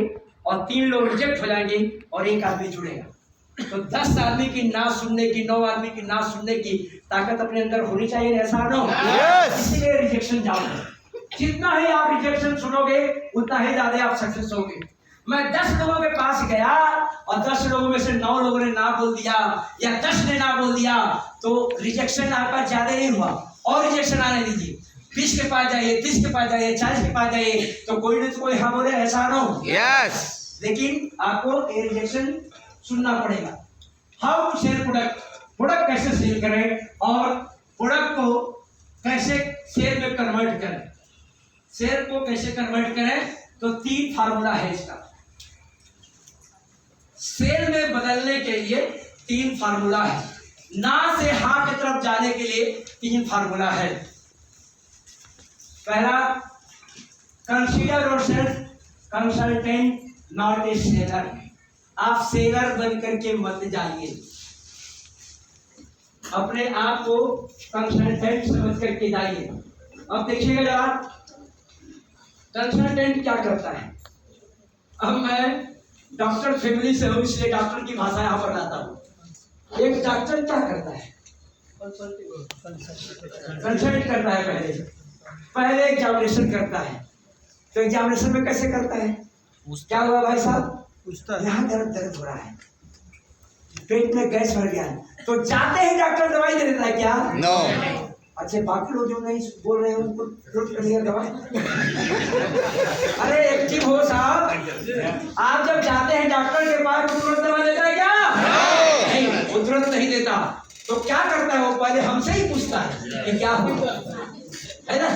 और 3 लोग रिजेक्ट हो जाएंगे और 1 आदमी जुड़ेगा। तो 10 आदमी की ना सुनने की, 9 आदमी की ना सुनने की ताकत अपने अंदर होनी चाहिए, ऐसा ना? Yes. इसीलिए रिजेक्शन जाओगे। जितना ही आप रिजेक्शन सुनोगे उतना ही ज्यादा आप सक्सेस होगे। मैं 10 लोगों के पास गया और 10 लोगों में से 9 लोगों ने ना बोल दिया या 10 ने ना बोल दिया, तो रिजेक्शन आपका ज्यादा नहीं हुआ। और रिजेक्शन आने दीजिए, 20 के पास जाइए, 30 के पास जाइए, 40 के पास जाइए, तो कोई नहीं तो कोई हाँ बोले, ऐसा ना हो। यस। लेकिन आपको ये रिजेक्शन सुनना पड़ेगा। How to sell product, product कैसे सेल करें और प्रोडक्ट को कैसे सेल में कन्वर्ट करें, सेल को कैसे कन्वर्ट करें, तो 3 फार्मूला है इसका। सेल में बदलने के लिए 3 फार्मूला है। ना से हाँ की तरफ जाने के लिए 3 फार्मूला है। पहला, consider yourself consultant not a seller. आप सेलर बन करके मत जाइए, अपने आप को कंसल्टेंट समझ करके जाइए। अब देखिएगा जरा कंसल्टेंट क्या करता है। अब मैं डॉक्टर फैमिली से हूँ, इसलिए डॉक्टर की भाषा यहाँ पर लाता हूँ। एक डॉक्टर क्या करता है? कंसल्ट करता है। पहले एग्जामिनेशन करता है। तो एग्जामिनेशन में कैसे करता है? क्या हुआ भाई साहब? यहाँ दर्द हो रहा है, पेट में गैस भर गया, तो जाते ही डॉक्टर दवाई दे देता है क्या? नो। अच्छे बाकी लोग जो नहीं बोल रहे हैं उनको नोट करिए दवाई। अरे एक्टिव हो साहब। आप जब जाते हैं डॉक्टर के पास तो तुरंत दवा देता है क्या? नहीं, वो तुरंत नहीं देता। तो क्या करता है वो? पहले हमसे ही पूछता है कि क्या हुआ, है ना?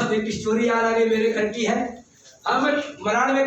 अब एक स्टोरी याद आ गई मेरे घर की है। हम मराड़ में